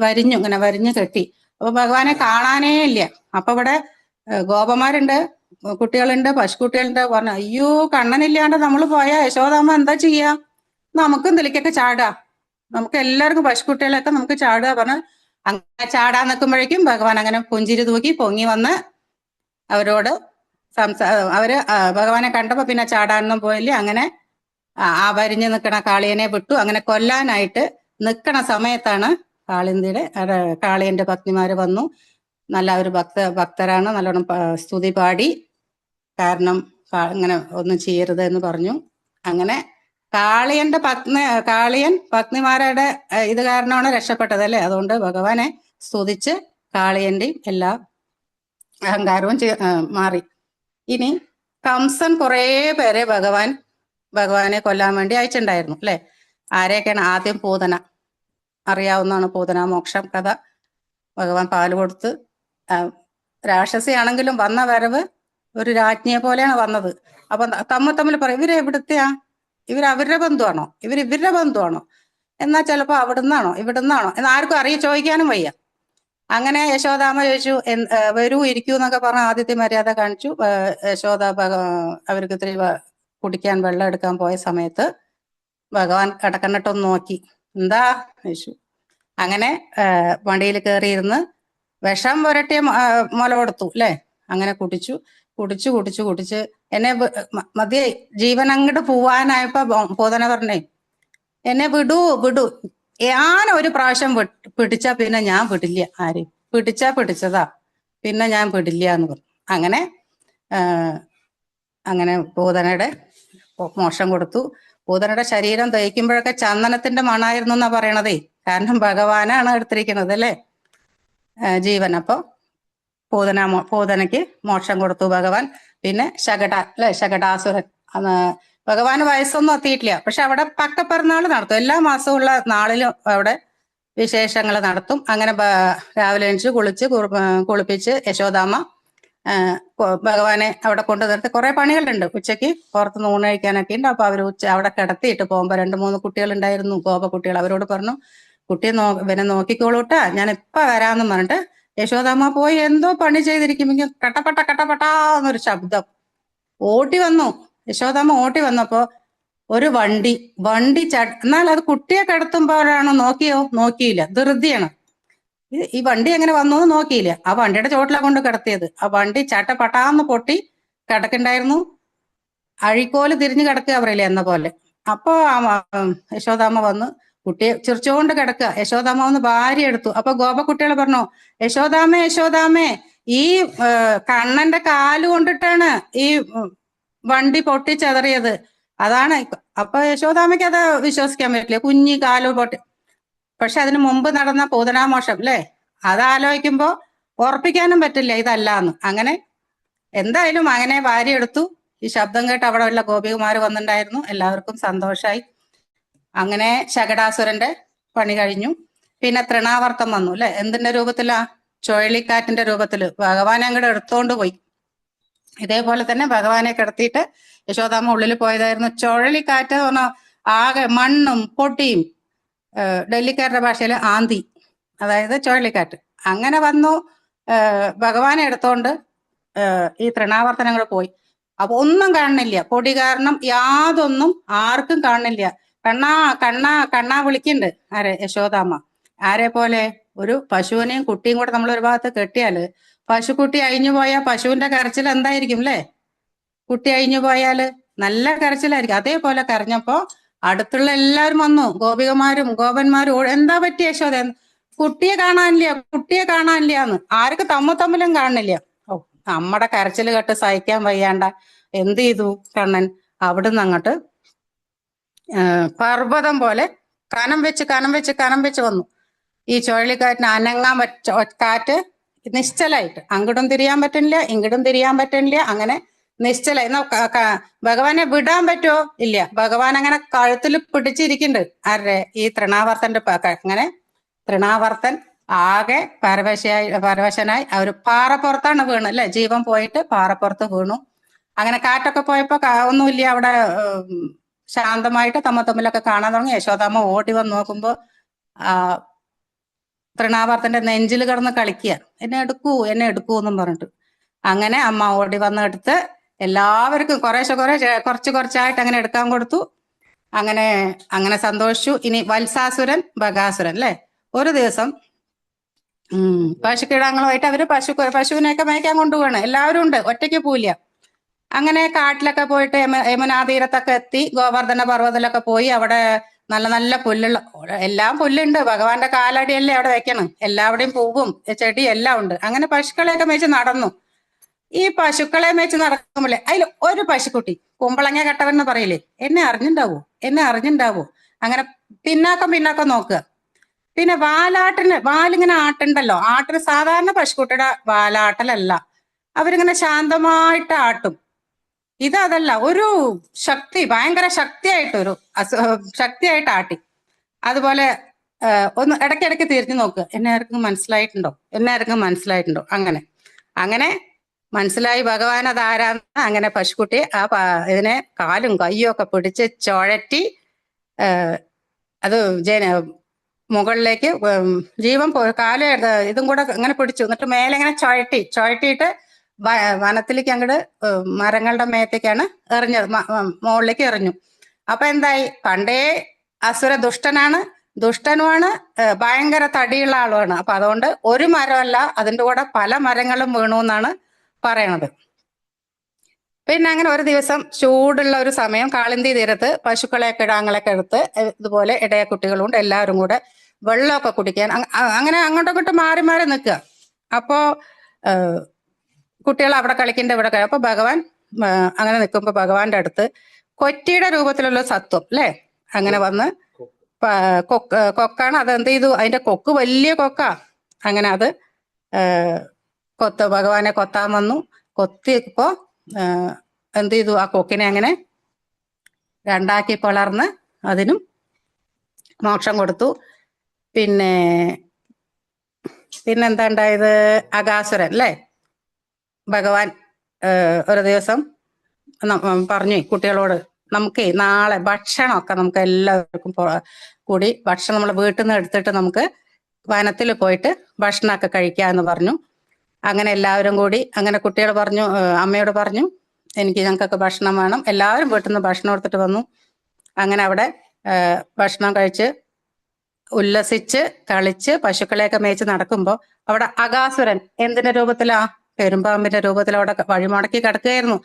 വരിഞ്ഞു, ഇങ്ങനെ വരിഞ്ഞു കെട്ടി. അപ്പൊ ഭഗവാനെ കാണാനേ ഇല്ല. അപ്പൊ ഇവിടെ ഗോപന്മാരുണ്ട്, കുട്ടികളുണ്ട്, പശുക്കുട്ടികളുണ്ട്. പറഞ്ഞു, അയ്യോ കണ്ണനില്ലാണ്ട് നമ്മൾ പോയാ യശോദാമ്മ എന്താ ചെയ്യാ? നമുക്കും ഇതിലേക്കൊക്കെ ചാടുക, നമുക്ക് എല്ലാവർക്കും പശുക്കുട്ടികളൊക്കെ നമുക്ക് ചാടുക പറഞ്ഞു. അങ്ങനെ ചാടാൻ നിൽക്കുമ്പോഴേക്കും ഭഗവാൻ അങ്ങനെ പുഞ്ചിരി തൂക്കി പൊങ്ങി വന്ന് അവരോട് അവര് ഭഗവാനെ കണ്ടപ്പോ പിന്നെ ചാടാനൊന്നും പോയില്ല. അങ്ങനെ ആ വരിഞ്ഞു നിൽക്കണ കാളിയനെ വിട്ടു. അങ്ങനെ കൊല്ലാനായിട്ട് നിൽക്കണ സമയത്താണ് കാളിയന്റെ പത്നിമാര് വന്നു. നല്ല ഒരു ഭക്തരാണ്, നല്ലോണം സ്തുതി പാടി. കാരണം ഇങ്ങനെ ഒന്നും ചെയ്യരുത് എന്ന് പറഞ്ഞു. അങ്ങനെ കാളിയൻ പത്നിമാരുടെ ഇത് കാരണമാണ് രക്ഷപ്പെട്ടത്, അല്ലെ? അതുകൊണ്ട് ഭഗവാനെ സ്തുതിച്ച് കാളിയന്റെയും എല്ലാ അഹങ്കാരവും മാറി. ഇനി കംസൻ കുറെ പേരെ ഭഗവാനെ കൊല്ലാൻ വേണ്ടി അയച്ചിട്ടുണ്ടായിരുന്നു, അല്ലെ? ആരെയൊക്കെയാണ്? ആദ്യം പൂതന, അറിയാവുന്നതാണ് പൂതന മോക്ഷം കഥ. ഭഗവാൻ പാല് കൊടുത്ത്, രാക്ഷസിയാണെങ്കിലും വന്ന വരവ് ഒരു രാജ്ഞിയെ പോലെയാണ് വന്നത്. അപ്പൊ തമ്മിൽ പറയും, ഇവരെവിടുത്തെയാ? അവരുടെ ബന്ധുവാണോ? ഇവരുടെ ബന്ധുവാണോ? എന്നാ ചിലപ്പോ അവിടുന്നാണോ ഇവിടുന്നാണോ എന്ന് ആർക്കും ചോദിക്കാനും വയ്യ. അങ്ങനെ യശോദാമ്മ ചോദിച്ചു, വരൂ ഇരിക്കൂ എന്നൊക്കെ പറഞ്ഞ ആദ്യത്തെ മര്യാദ കാണിച്ചു. യശോദ അവർക്ക് ഇത്തിരി കുടിക്കാൻ വെള്ളം എടുക്കാൻ പോയ സമയത്ത് ഭഗവാൻ കിടക്കന്നിട്ടൊന്ന് നോക്കി. എന്താ ചോദിച്ചു. അങ്ങനെ വണ്ടിയിൽ കയറിയിരുന്ന് വിഷം പുരട്ടിയ മുല കൊടുത്തു, അല്ലെ? അങ്ങനെ കുടിച്ച് എന്നെ മതിയെ ജീവൻ അങ്ങോട്ട് പോവാനായപ്പോ പൂതന പറഞ്ഞേ, എന്നെ വിടൂ. ഞാൻ ഒരു പ്രാവശ്യം പിടിച്ചാ പിന്നെ ഞാൻ വിടില്ല. ആരെയും പിടിച്ചതാ, പിന്നെ ഞാൻ വിടില്ല എന്ന് പറഞ്ഞു. അങ്ങനെ പൂതനയുടെ മോക്ഷം കൊടുത്തു. പൂതനയുടെ ശരീരം ദഹിക്കുമ്പോഴൊക്കെ ചന്ദനത്തിന്റെ മണായിരുന്നു എന്നാ പറയണതേ. കാരണം ഭഗവാനാണ് എടുത്തിരിക്കുന്നത്, അല്ലെ? ജീവൻ. അപ്പൊ പൂതനയ്ക്ക് മോക്ഷം കൊടുത്തു ഭഗവാൻ. പിന്നെ ശകടാസുരൻ, ഭഗവാന് വയസ്സൊന്നും എത്തിയിട്ടില്ല. പക്ഷെ അവിടെ പക്കപ്പിറന്നാൾ നടത്തും. എല്ലാ മാസമുള്ള നാളിലും അവിടെ വിശേഷങ്ങൾ നടത്തും. അങ്ങനെ രാവിലെ എണിച്ച് കുളിപ്പിച്ച് യശോദാമ്മ ഭഗവാനെ അവിടെ കൊണ്ടു നിർത്തി. കുറെ പണികളുണ്ട്. ഉച്ചയ്ക്ക് പുറത്തുനിന്ന് ഊണ് കഴിക്കാനൊക്കെ ഉണ്ട്. അപ്പൊ അവര് അവിടെ കിടത്തിയിട്ട് പോകുമ്പോ 2-3 കുട്ടികളുണ്ടായിരുന്നു, ഗോപകുട്ടികൾ. അവരോട് പറഞ്ഞു, കുട്ടിയെ ഇവനെ നോക്കിക്കോളൂട്ടാ, ഞാൻ ഇപ്പൊ വരാമെന്ന് പറഞ്ഞിട്ട് യശോദാമ്മ പോയി എന്തോ പണി ചെയ്തിരിക്കുമ്പോ കട്ടപ്പെട്ടന്നൊരു ശബ്ദം. ഓട്ടി വന്നു. യശോദാമ്മ ഓട്ടി വന്നപ്പോ ഒരു വണ്ടി എന്നാൽ അത് കുട്ടിയെ കിടത്തുമ്പോഴാണോ നോക്കിയില്ല, ധൃതിയാണ്. ഈ വണ്ടി എങ്ങനെ വന്നു നോക്കിയില്ല. ആ വണ്ടിയുടെ ചോട്ടിലാണ് കൊണ്ട് കിടത്തിയത്. ആ വണ്ടി ചട്ടപട്ടാന്ന് പൊട്ടി കിടക്കണ്ടായിരുന്നു. അഴിക്കോല് തിരിഞ്ഞു കിടക്കുക പറയില്ലേ, എന്ന പോലെ. അപ്പൊ യശോദാമ്മ വന്ന് കുട്ടിയെ ചിരിച്ചുകൊണ്ട് കിടക്കുക. യശോദാമ്മ വന്ന് ഭാര്യ എടുത്തു. അപ്പൊ ഗോപകുട്ടികൾ പറഞ്ഞു, യശോദാമ്മേ ഈ കണ്ണന്റെ കാല് കൊണ്ടിട്ടാണ് ഈ വണ്ടി പൊട്ടിച്ചെതറിയത്, അതാണ്. അപ്പൊ യശോദാമ്മയ്ക്ക് അത് വിശ്വസിക്കാൻ പറ്റില്ല. കുഞ്ഞി കാല് പൊട്ടി. പക്ഷെ അതിനു മുമ്പ് നടന്ന പൂതനാമോഷം, അല്ലെ? അതാലോചിക്കുമ്പോ ഉറപ്പിക്കാനും പറ്റില്ല ഇതല്ലാന്ന്. അങ്ങനെ എന്തായാലും അങ്ങനെ ഭാര്യ എടുത്തു. ഈ ശബ്ദം കേട്ട് അവിടെ ഉള്ള ഗോപികുമാര് വന്നിട്ടുണ്ടായിരുന്നു. എല്ലാവർക്കും സന്തോഷായി. അങ്ങനെ ശകടാസുരന്റെ പണി കഴിഞ്ഞു. പിന്നെ തൃണാവർത്തം വന്നു, അല്ലെ? എന്തിന്റെ രൂപത്തിലാ? ചുഴലിക്കാറ്റിന്റെ രൂപത്തില് ഭഗവാനെ അങ്ങോട്ട് എടുത്തോണ്ട് പോയി. ഇതേപോലെ തന്നെ ഭഗവാനെ കിടത്തിയിട്ട് യശോദാമ്മ ഉള്ളിൽ പോയതായിരുന്നു. ചുഴലിക്കാറ്റ് എന്ന് പറഞ്ഞാൽ ആകെ മണ്ണും പൊട്ടിയും ഡൽഹിക്കാരുടെ ഭാഷയിൽ ആന്തി, അതായത് ചുഴലിക്കാറ്റ്. അങ്ങനെ വന്നു. ഭഗവാനെ എടുത്തോണ്ട് ഈ തൃണാവർത്തനങ്ങൾ പോയി. അപ്പൊ ഒന്നും കാണുന്നില്ല, പൊടി കാരണം യാതൊന്നും ആർക്കും കാണുന്നില്ല. കണ്ണാ കണ്ണാ കണ്ണാ വിളിക്കുന്നുണ്ട്. ആരെ? യശോദാമ്മ. ആരെ പോലെ? ഒരു പശുവിനെയും കുട്ടിയും കൂടെ നമ്മൾ ഒരു ഭാഗത്ത് കെട്ടിയാല് പശുക്കുട്ടി അഴിഞ്ഞു പോയാൽ പശുവിന്റെ കരച്ചിൽ എന്തായിരിക്കും അല്ലേ? കുട്ടി അഴിഞ്ഞു പോയാല് നല്ല കരച്ചിലായിരിക്കും. അതേപോലെ കരഞ്ഞപ്പോ അടുത്തുള്ള എല്ലാവരും വന്നു, ഗോപികമാരും ഗോപന്മാരും. എന്താ പറ്റിയ യശോദ? കുട്ടിയെ കാണാനില്ല, കുട്ടിയെ കാണാനില്ല എന്ന്. ആർക്ക് തമ്മിലും കാണുന്നില്ല. ഓ, നമ്മുടെ കരച്ചിൽ കേട്ട് സഹിക്കാൻ വയ്യാണ്ട എന്ത് ചെയ്തു കണ്ണൻ? അവിടുന്ന് അങ്ങോട്ട് പർവ്വതം പോലെ കനം വെച്ച് വന്നു. ഈ ചുഴലിക്കാറ്റിന് അനങ്ങാൻ കാറ്റ് നിശ്ചലായിട്ട് അങ്ങോട്ടും തിരിയാൻ പറ്റുന്നില്ല, ഇങ്ങോട്ടും തിരിയാൻ പറ്റുന്നില്ല. അങ്ങനെ നിശ്ചല. എന്നാ ഭഗവാനെ വിടാൻ പറ്റുമോ? ഇല്ല. ഭഗവാൻ അങ്ങനെ കഴുത്തിൽ പിടിച്ചിരിക്കുന്നുണ്ട്. ആരുടെ? ഈ തൃണാവർത്തന്റെ. അങ്ങനെ തൃണാവർത്തൻ ആകെ പരവശനായി അവർ പാറപ്പുറത്താണ് വീണു അല്ലെ? ജീവൻ പോയിട്ട് പാറപ്പുറത്ത് വീണു. അങ്ങനെ കാറ്റൊക്കെ പോയപ്പോ ഒന്നുമില്ല അവിടെ, ശാന്തമായിട്ട് തമ്മിലൊക്കെ കാണാൻ തുടങ്ങി. യശോദാമ്മ ഓടി വന്ന് നോക്കുമ്പോ തൃണാവർത്തന്റെ നെഞ്ചിൽ കിടന്ന് കളിക്കുക. എന്നെ എടുക്കൂ എന്നും പറഞ്ഞിട്ട്. അങ്ങനെ അമ്മ ഓടി വന്ന് എടുത്ത് എല്ലാവർക്കും കുറച്ചായിട്ട് അങ്ങനെ എടുക്കാൻ കൊടുത്തു. അങ്ങനെ സന്തോഷിച്ചു. ഇനി വത്സാസുരൻ ബകാസുരൻ അല്ലെ? ഒരു ദിവസം പശുക്കിടാങ്ങളുമായിട്ട് അവര് പശുവിനെയൊക്കെ മേയ്ക്കാൻ കൊണ്ടുപോവാണ്. എല്ലാവരും ഉണ്ട്, ഒറ്റയ്ക്ക് പോവില്ല. അങ്ങനെ കാട്ടിലൊക്കെ പോയിട്ട് യമുനാ തീരത്തൊക്കെ എത്തി. ഗോവർദ്ധന പർവ്വതത്തിലൊക്കെ പോയി. അവിടെ നല്ല നല്ല പുല്ലുള്ള, എല്ലാം പുല്ലുണ്ട്. ഭഗവാന്റെ കാലടിയല്ലേ അവിടെ വെക്കണം. എല്ലാവിടെയും പൂവും ചെടി എല്ലാം ഉണ്ട്. അങ്ങനെ പശുക്കളെയൊക്കെ മേച്ച് നടന്നു. ഈ പശുക്കളെ മേച്ച് നടക്കുമ്പോഴേ അതിൽ ഒരു പശുക്കുട്ടി, കുമ്പളങ്ങ കെട്ടവൻ എന്ന് പറയില്ലേ, എന്നെ അറിഞ്ഞിണ്ടാവോ? അങ്ങനെ പിന്നാക്കം നോക്കുക. പിന്നെ വാലിങ്ങനെ ആട്ടുണ്ടല്ലോ. ആട്ടിന് സാധാരണ പശുക്കുട്ടിയുടെ വാലാട്ടലല്ല, അവരിങ്ങനെ ശാന്തമായിട്ട് ആട്ടും. അതല്ല, ഒരു ശക്തി, ഭയങ്കര ശക്തിയായിട്ട് ആട്ടി. അതുപോലെ ഒന്ന് ഇടയ്ക്കിടയ്ക്ക് തിരിഞ്ഞു നോക്കുക, എന്നെ ആർക്കും മനസ്സിലായിട്ടുണ്ടോ? അങ്ങനെ മനസ്സിലായി ഭഗവാൻ അതാരാന്ന്. അങ്ങനെ പശുക്കുട്ടി ഇതിനെ കാലും കയ്യും ഒക്കെ പിടിച്ച് ചുഴറ്റി അത് മുകളിലേക്ക് ജീവൻ കാല് ഇതും കൂടെ ഇങ്ങനെ പിടിച്ചു. എന്നിട്ട് മേലെ ഇങ്ങനെ ചുഴറ്റിയിട്ട് വനത്തിലേക്ക് അങ്ങോട്ട് മരങ്ങളുടെ മേത്തേക്കാണ് എറിഞ്ഞത്, മുകളിലേക്ക് എറിഞ്ഞു. അപ്പൊ എന്തായി? പണ്ടേ അസുര ദുഷ്ടനുമാണ്, ഭയങ്കര തടിയുള്ള ആളുമാണ്. അപ്പൊ അതുകൊണ്ട് ഒരു മരമല്ല, അതിൻ്റെ കൂടെ പല മരങ്ങളും വീണു എന്നാണ് പറയണത്. പിന്നെ അങ്ങനെ ഒരു ദിവസം ചൂടുള്ള ഒരു സമയം, കാളിന്തി തീരത്ത് കിടാങ്ങളൊക്കെ എടുത്ത് ഇതുപോലെ ഇടയ കുട്ടികളുണ്ട്, എല്ലാവരും കൂടെ വെള്ളമൊക്കെ കുടിക്കാൻ അങ്ങനെ അങ്ങോട്ടും ഇങ്ങോട്ടും മാറി നിൽക്കുക. അപ്പോ കുട്ടികൾ അവിടെ കളിക്കേണ്ട ഇവിടെ അപ്പൊ ഭഗവാൻ അങ്ങനെ നിൽക്കുമ്പോ ഭഗവാന്റെ അടുത്ത് കൊറ്റിയുടെ രൂപത്തിലുള്ള സത്വം അല്ലെ അങ്ങനെ വന്ന് കൊക്കാണ്. അത് എന്ത് ചെയ്തു? അതിന്റെ കൊക്ക് വലിയ കൊക്കാ. അങ്ങനെ അത് ഭഗവാനെ കൊത്താൻ വന്നു. കൊത്തിയപ്പോ എന്ത് ചെയ്തു? ആ കൊക്കിനെ അങ്ങനെ രണ്ടാക്കി പിളർന്ന് അതിനും മോക്ഷം കൊടുത്തു. പിന്നെന്താ ഉണ്ടായത്? അകാസുരൻ അല്ലെ? ഭഗവാൻ ഒരു ദിവസം പറഞ്ഞു കുട്ടികളോട്, നമുക്ക് നാളെ ഭക്ഷണമൊക്കെ നമുക്ക് എല്ലാവർക്കും കൂടി ഭക്ഷണം നമ്മളെ വീട്ടിൽ നിന്ന് എടുത്തിട്ട് നമുക്ക് വനത്തിൽ പോയിട്ട് ഭക്ഷണമൊക്കെ കഴിക്കാമെന്ന് പറഞ്ഞു. അങ്ങനെ എല്ലാവരും കൂടി, അങ്ങനെ കുട്ടികൾ പറഞ്ഞു, അമ്മയോട് പറഞ്ഞു, ഞങ്ങൾക്കൊക്കെ ഭക്ഷണം വേണം. എല്ലാവരും വീട്ടിൽ നിന്ന് ഭക്ഷണം എടുത്തിട്ട് വന്നു. അങ്ങനെ അവിടെ ഭക്ഷണം കഴിച്ച് ഉല്ലസിച്ച് കളിച്ച് പശുക്കളെയൊക്കെ മേച്ച് നടക്കുമ്പോൾ അവിടെ അകാസുരൻ എന്തിന്റെ രൂപത്തിലാ? പെരുമ്പാമ്പിന്റെ രൂപത്തിൽ അവിടെ വഴിമുടക്കി കിടക്കുകയായിരുന്നു.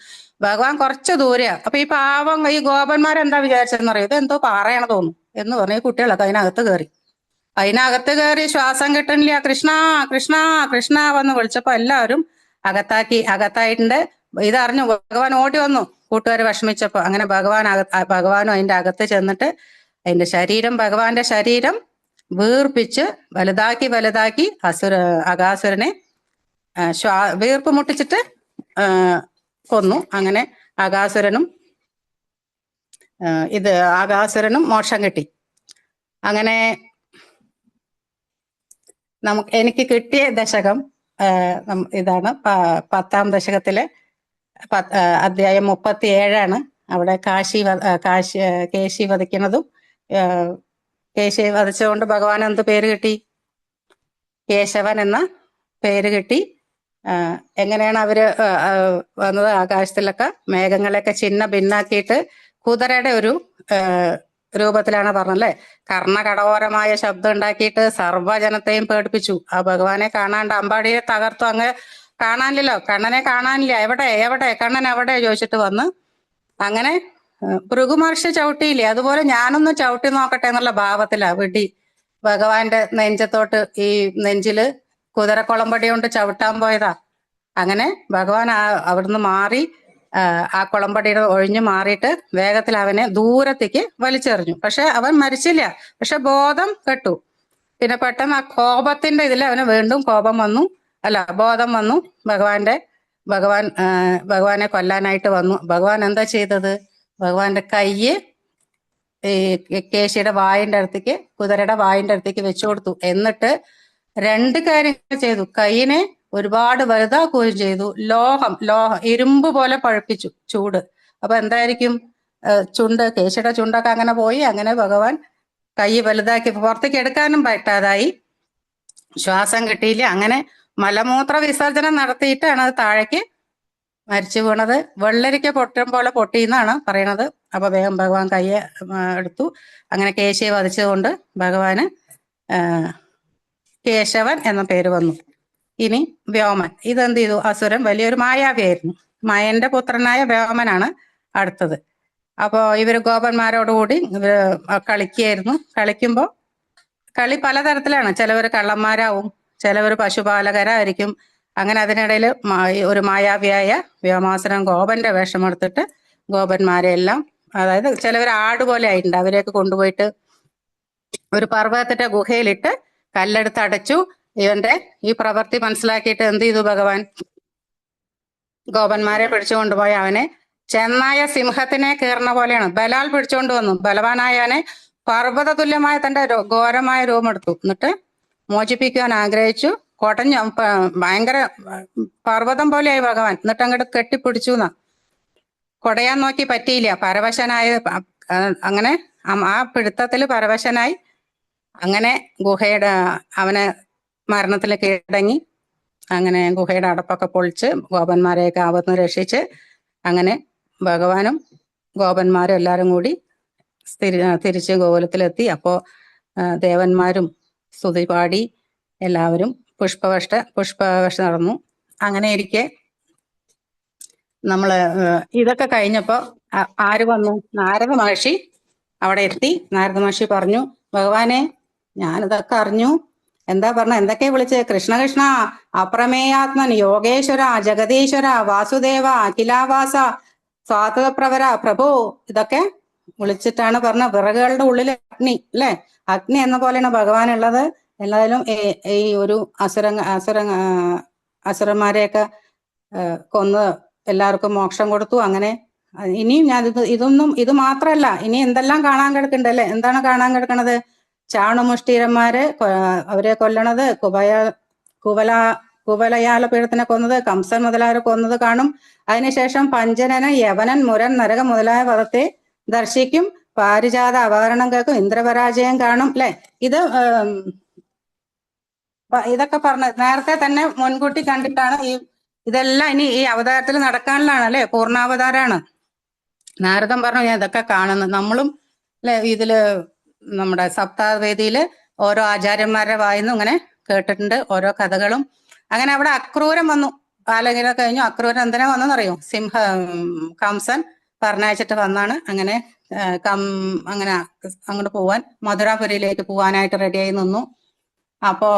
ഭഗവാൻ കുറച്ച് ദൂരെയാ. അപ്പൊ ഈ പാവം ഈ ഗോപന്മാരെന്താ വിചാരിച്ചെന്ന് അറിയാം, ഇതെന്തോ പാറയണ തോന്നും എന്ന് പറഞ്ഞ് ഈ കുട്ടികളൊക്കെ അതിനകത്ത് കയറി ശ്വാസം കിട്ടണില്ല. കൃഷ്ണ കൃഷ്ണ കൃഷ്ണ വന്ന് വിളിച്ചപ്പോ എല്ലാവരും അകത്തായിട്ടുണ്ട്. ഇതറിഞ്ഞു ഭഗവാൻ ഓടി വന്നു, കൂട്ടുകാർ വിഷമിച്ചപ്പോ. അങ്ങനെ ഭഗവാനും അതിന്റെ അകത്ത് ചെന്നിട്ട് ഭഗവാന്റെ ശരീരം വീർപ്പിച്ച് വലുതാക്കി അകാസുരനെ വീർപ്പ് മുട്ടിച്ചിട്ട് കൊന്നു. അങ്ങനെ അകാസുരനും മോക്ഷം കിട്ടി. അങ്ങനെ എനിക്ക് കിട്ടിയ ദശകം ഇതാണ്. 10ാം ദശകത്തിലെ അധ്യായം 37 അവിടെ കേശി വധിക്കുന്നതും കേശവ വധിച്ചുകൊണ്ട് ഭഗവാൻ എന്ത് പേര് കിട്ടി? കേശവൻ എന്ന പേര് കിട്ടി. എങ്ങനെയാണ് അവര് വന്നത്? ആകാശത്തിലൊക്കെ മേഘങ്ങളെയൊക്കെ ചിന്ന ഭിന്നാക്കിയിട്ട് കുതിരയുടെ ഒരു രൂപത്തിലാണ് പറഞ്ഞല്ലേ. കർണകടോരമായ ശബ്ദം ഉണ്ടാക്കിയിട്ട് സർവ്വജനത്തെയും പേടിപ്പിച്ചു. ആ ഭഗവാനെ കാണാണ്ട് അമ്പാടിയെ തകർത്തു. അങ്ങ് കാണാനില്ലല്ലോ, കണ്ണനെ കാണാനില്ല. എവിടെ എവിടെ കണ്ണൻ എവിടെ ചോദിച്ചിട്ട് വന്ന് അങ്ങനെ ഭൃഗുമഹർഷി ചവിട്ടിയില്ലേ, അതുപോലെ ഞാനൊന്ന് ചവിട്ടി നോക്കട്ടെ എന്നുള്ള ഭാവത്തിലാ വെടി ഭഗവാന്റെ നെഞ്ചത്തോട്ട് ഈ നെഞ്ചില് കുതിരക്കുളമ്പടി കൊണ്ട് ചവിട്ടാൻ പോയതാ. അങ്ങനെ ഭഗവാൻ അവിടുന്ന് മാറി ആ കുളമ്പടിയുടെ ഒഴിഞ്ഞു മാറിയിട്ട് വേഗത്തിൽ അവനെ ദൂരത്തേക്ക് വലിച്ചെറിഞ്ഞു. പക്ഷെ അവൻ മരിച്ചില്ല, പക്ഷെ ബോധം കെട്ടു. പിന്നെ പെട്ടെന്ന് ആ കോപത്തിന്റെ ഇതിൽ അവന് വീണ്ടും കോപം വന്നു, അല്ല ബോധം വന്നു. ഭഗവാനെ കൊല്ലാനായിട്ട് വന്നു. ഭഗവാൻ എന്താ ചെയ്തത്? ഭഗവാന്റെ കയ്യ് ഈ കേശിയുടെ വായിന്റെ അടുത്തേക്ക്, കുതിരയുടെ വായിന്റെ അടുത്തേക്ക് വെച്ചു കൊടുത്തു. എന്നിട്ട് രണ്ട് കാര്യങ്ങൾ ചെയ്തു. കൈയിനെ ഒരുപാട് വലുതാക്കുകയും ചെയ്തു. ലോഹം ഇരുമ്പ് പോലെ പഴുപ്പിച്ചു, ചൂട്. അപ്പൊ എന്തായിരിക്കും? ചുണ്ട്, കേശിയുടെ ചുണ്ടൊക്കെ അങ്ങനെ പോയി. അങ്ങനെ ഭഗവാൻ കൈ വലുതാക്കി പുറത്തേക്ക് എടുക്കാനും പറ്റാതായി, ശ്വാസം കിട്ടിയില്ല. അങ്ങനെ മലമൂത്ര വിസർജനം നടത്തിയിട്ടാണ് അത് താഴേക്ക് മരിച്ചു വീണത്. വെള്ളരിക്ക പൊട്ടും പോലെ പൊട്ടിയെന്നാണ് പറയണത്. അപ്പൊ വേഗം ഭഗവാൻ കയ്യെ എടുത്തു. അങ്ങനെ കേശിയെ വധിച്ചുകൊണ്ട് ഭഗവാന് കേശവൻ എന്ന പേര് വന്നു. ഇനി വ്യോമൻ, ഇതെന്ത് ചെയ്തു? അസുരൻ വലിയൊരു മായാവിയായിരുന്നു. മയന്റെ പുത്രനായ വ്യോമനാണ് അടുത്തത്. അപ്പോ ഇവര് ഗോപന്മാരോടുകൂടി ഇവര് കളിക്കുകയായിരുന്നു. കളിക്കുമ്പോ കളി പലതരത്തിലാണ്. ചിലവര് കള്ളന്മാരാവും, ചിലവര് പശുപാലകരായിരിക്കും. അങ്ങനെ അതിനിടയിൽ ഒരു മായാവിയായ വ്യോമാസുരൻ ഗോപന്റെ വേഷമെടുത്തിട്ട് ഗോപന്മാരെ എല്ലാം, അതായത് ചിലവർ ആടുപോലെ ആയിട്ടുണ്ട്, അവരെയൊക്കെ കൊണ്ടുപോയിട്ട് ഒരു പർവ്വതത്തിന്റെ ഗുഹയിലിട്ട് കല്ലെടുത്ത് അടച്ചു. ഇവന്റെ ഈ പ്രവൃത്തി മനസ്സിലാക്കിയിട്ട് എന്ത് ചെയ്തു ഭഗവാൻ? ഗോപന്മാരെ പിടിച്ചു കൊണ്ടുപോയി അവനെ ചെന്നായ സിംഹത്തിനെ കീറുന്ന പോലെയാണ് ബലാൽ പിടിച്ചുകൊണ്ട് വന്നു. ബലവാനായവനെ പർവ്വത തുല്യമായ തന്റെ ഘോരമായ രൂപമെടുത്തു. എന്നിട്ട് മോചിപ്പിക്കുവാൻ ആഗ്രഹിച്ചു. കൊടഞ്ഞു, ഭയങ്കര പർവ്വതം പോലെയായി ഭഗവാൻ. എന്നിട്ട് അങ്ങോട്ട് കെട്ടിപ്പിടിച്ചു എന്നാ. കൊടയാൻ നോക്കി പറ്റിയില്ല, പരവശനായ. അങ്ങനെ ആ പിടുത്തത്തിൽ പരവശനായി അങ്ങനെ ഗുഹയുടെ അവനെ മരണത്തിൽ കീഴടങ്ങി. അങ്ങനെ ഗുഹയുടെ അടപ്പൊക്കെ പൊളിച്ച് ഗോപന്മാരെയൊക്കെ ആപത്തുനിന്ന് രക്ഷിച്ച് അങ്ങനെ ഭഗവാനും ഗോപന്മാരും എല്ലാരും കൂടി തിരിച്ച് ഗോകുലത്തിലെത്തി. അപ്പോ ദേവന്മാരും സ്തുതി പാടി എല്ലാവരും പുഷ്പവർഷ നടന്നു. അങ്ങനെ ഇരിക്കെ ഇതൊക്കെ കഴിഞ്ഞപ്പോ ആര് വന്നു? നാരദ മഹർഷി അവിടെ എത്തി. നാരദ മഹർഷി പറഞ്ഞു, ഭഗവാനെ ഞാനിതൊക്കെ അറിഞ്ഞു. എന്താ പറഞ്ഞ? എന്തൊക്കെയാ വിളിച്ചത്? കൃഷ്ണ കൃഷ്ണ, അപ്രമേയാത്മൻ, യോഗേശ്വര, ജഗദീശ്വര, വാസുദേവ, അഖിലാവാസ, സ്വാതപ്രവര, പ്രഭു, ഇതൊക്കെ വിളിച്ചിട്ടാണ് പറഞ്ഞ. വിറകുകളുടെ ഉള്ളിൽ അഗ്നി, അല്ലെ? അഗ്നി എന്ന പോലെയാണ് ഭഗവാൻ ഉള്ളത്. എല്ലാവരും ഈ ഒരു അസുരന്മാരെയൊക്കെ കൊന്ന് എല്ലാവർക്കും മോക്ഷം കൊടുത്തു. അങ്ങനെ ഇനിയും ഞാൻ ഇത് മാത്രമല്ല, ഇനി എന്തെല്ലാം കാണാൻ കിടക്കുന്നുണ്ടല്ലേ? എന്താണ് കാണാൻ കിടക്കണത്? ചാണുമുഷ്ടീരന്മാരെ അവരെ കൊല്ലണത്, കുവലയാല പീഠത്തിനെ കൊന്നത്, കംസൻ മുതലായവരെ കൊന്നത് കാണും. അതിനുശേഷം പഞ്ചനന, യവനൻ, മുരൻ, നരകം മുതലായ പദത്തെ ദർശിക്കും. പാരിജാത അപകരണം കേൾക്കും. ഇന്ദ്രപരാജയം കാണും, അല്ലെ? ഇതൊക്കെ നേരത്തെ തന്നെ മുൻകൂട്ടി കണ്ടിട്ടാണ് ഇതെല്ലാം ഇനി ഈ അവതാരത്തിൽ നടക്കാനുള്ളതാണ്, അല്ലെ? പൂർണ്ണാവതാരാണ്. നാരദൻ പറഞ്ഞു, ഞാൻ ഇതൊക്കെ കാണുന്നു. നമ്മളും അല്ലെ ഇതില് നമ്മുടെ സപ്താവേദിയില് ഓരോ ആചാര്യന്മാരുടെ വായിന്നും ഇങ്ങനെ കേട്ടിട്ടുണ്ട് ഓരോ കഥകളും. അങ്ങനെ അവിടെ അക്രൂരൻ വന്നു. കാലകിര കഴിഞ്ഞു. അക്രൂരൻ എന്തിനാ വന്നെന്നറിയോ? കംസൻ പറഞ്ഞയച്ചിട്ട് വന്നാണ്. അങ്ങനെ അങ്ങനെ അങ്ങോട്ട് പോവാൻ, മധുരാപുരിയിലേക്ക് പോവാനായിട്ട് റെഡിയായി നിന്നു. അപ്പോ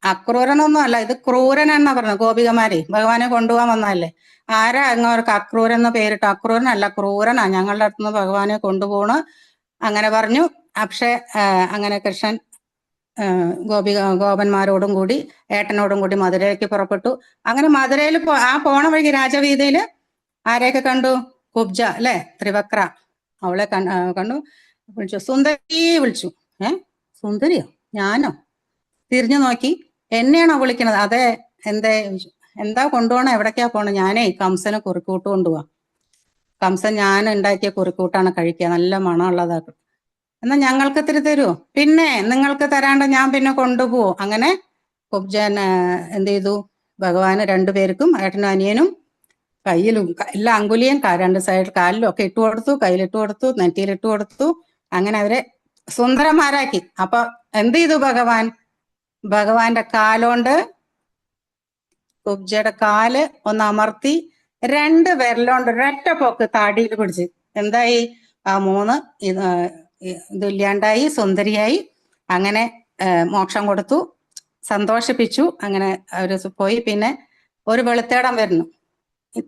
അക്രൂരനൊന്നും അല്ല, ഇത് ക്രൂരനാണെന്നാ പറഞ്ഞത്. ഗോപികമാരെ ഭഗവാനെ കൊണ്ടുപോകാൻ വന്നതല്ലേ. ആരാ അങ്ങവർക്ക് അക്രൂരൻ എന്ന് പേരിട്ടു? അക്രൂരനല്ല, ക്രൂരനാ. ഞങ്ങളുടെ അടുത്തുനിന്ന് ഭഗവാനെ കൊണ്ടുപോകണ് അങ്ങനെ പറഞ്ഞു. പക്ഷെ അങ്ങനെ കൃഷ്ണൻ ഗോപന്മാരോടും കൂടി ഏട്ടനോടും കൂടി മധുരയ്ക്ക് പുറപ്പെട്ടു. അങ്ങനെ മധുരയിൽ പോണ വഴിക്ക് രാജവീതിയില് ആരെയൊക്കെ കണ്ടു? കുബ്ജ, അല്ലെ? ത്രിവക്ര, അവളെ കണ്ടു. വിളിച്ചു, സുന്ദരി വിളിച്ചു. സുന്ദരിയോ? ഞാനോ? തിരിഞ്ഞു നോക്കി, എന്നെയാണോ വിളിക്കണത്? അതെ. എന്താ കൊണ്ടുപോകണം? എവിടേക്കാ പോണത്? ഞാനേ കംസന് കുറിക്കൂട്ട് കൊണ്ടുപോവാ. കംസൻ ഞാൻ ഉണ്ടാക്കിയ കുറിക്കൂട്ടാണ് കഴിക്കുക, നല്ല മണമുള്ളതാക്കും. എന്നാ ഞങ്ങൾക്ക് ഇത്തിരി തരുമോ? പിന്നെ നിങ്ങൾക്ക് തരാണ്ട് ഞാൻ പിന്നെ കൊണ്ടുപോകും. അങ്ങനെ കുബ്ജൻ എന്ത് ചെയ്തു? ഭഗവാന് രണ്ടുപേർക്കും, ഏട്ടനും അനിയനും, കയ്യിലും എല്ലാ അങ്കുലിയും രണ്ട് സൈഡ് കാലിലും ഒക്കെ ഇട്ട് കൊടുത്തു, കയ്യിലിട്ട് കൊടുത്തു, നെറ്റിയിലിട്ട് കൊടുത്തു. അങ്ങനെ അവരെ സുന്ദരന്മാരാക്കി. അപ്പൊ എന്ത് ചെയ്തു ഭഗവാൻ? ഭഗവാന്റെ കാലോണ്ട് കുബ്ജയുടെ കാല് ഒന്ന് അമർത്തി രണ്ട് വിരലോണ്ട് ഒരൊറ്റ പൊക്ക് താടിയിൽ പിടിച്ച് എന്തായി? ആ മൂന്ന് ഇതില്ലാണ്ടായി, സുന്ദരിയായി. അങ്ങനെ മോക്ഷം കൊടുത്തു, സന്തോഷിപ്പിച്ചു. അങ്ങനെ അവര് പോയി. പിന്നെ ഒരു വെളുത്തേടം വരുന്നു,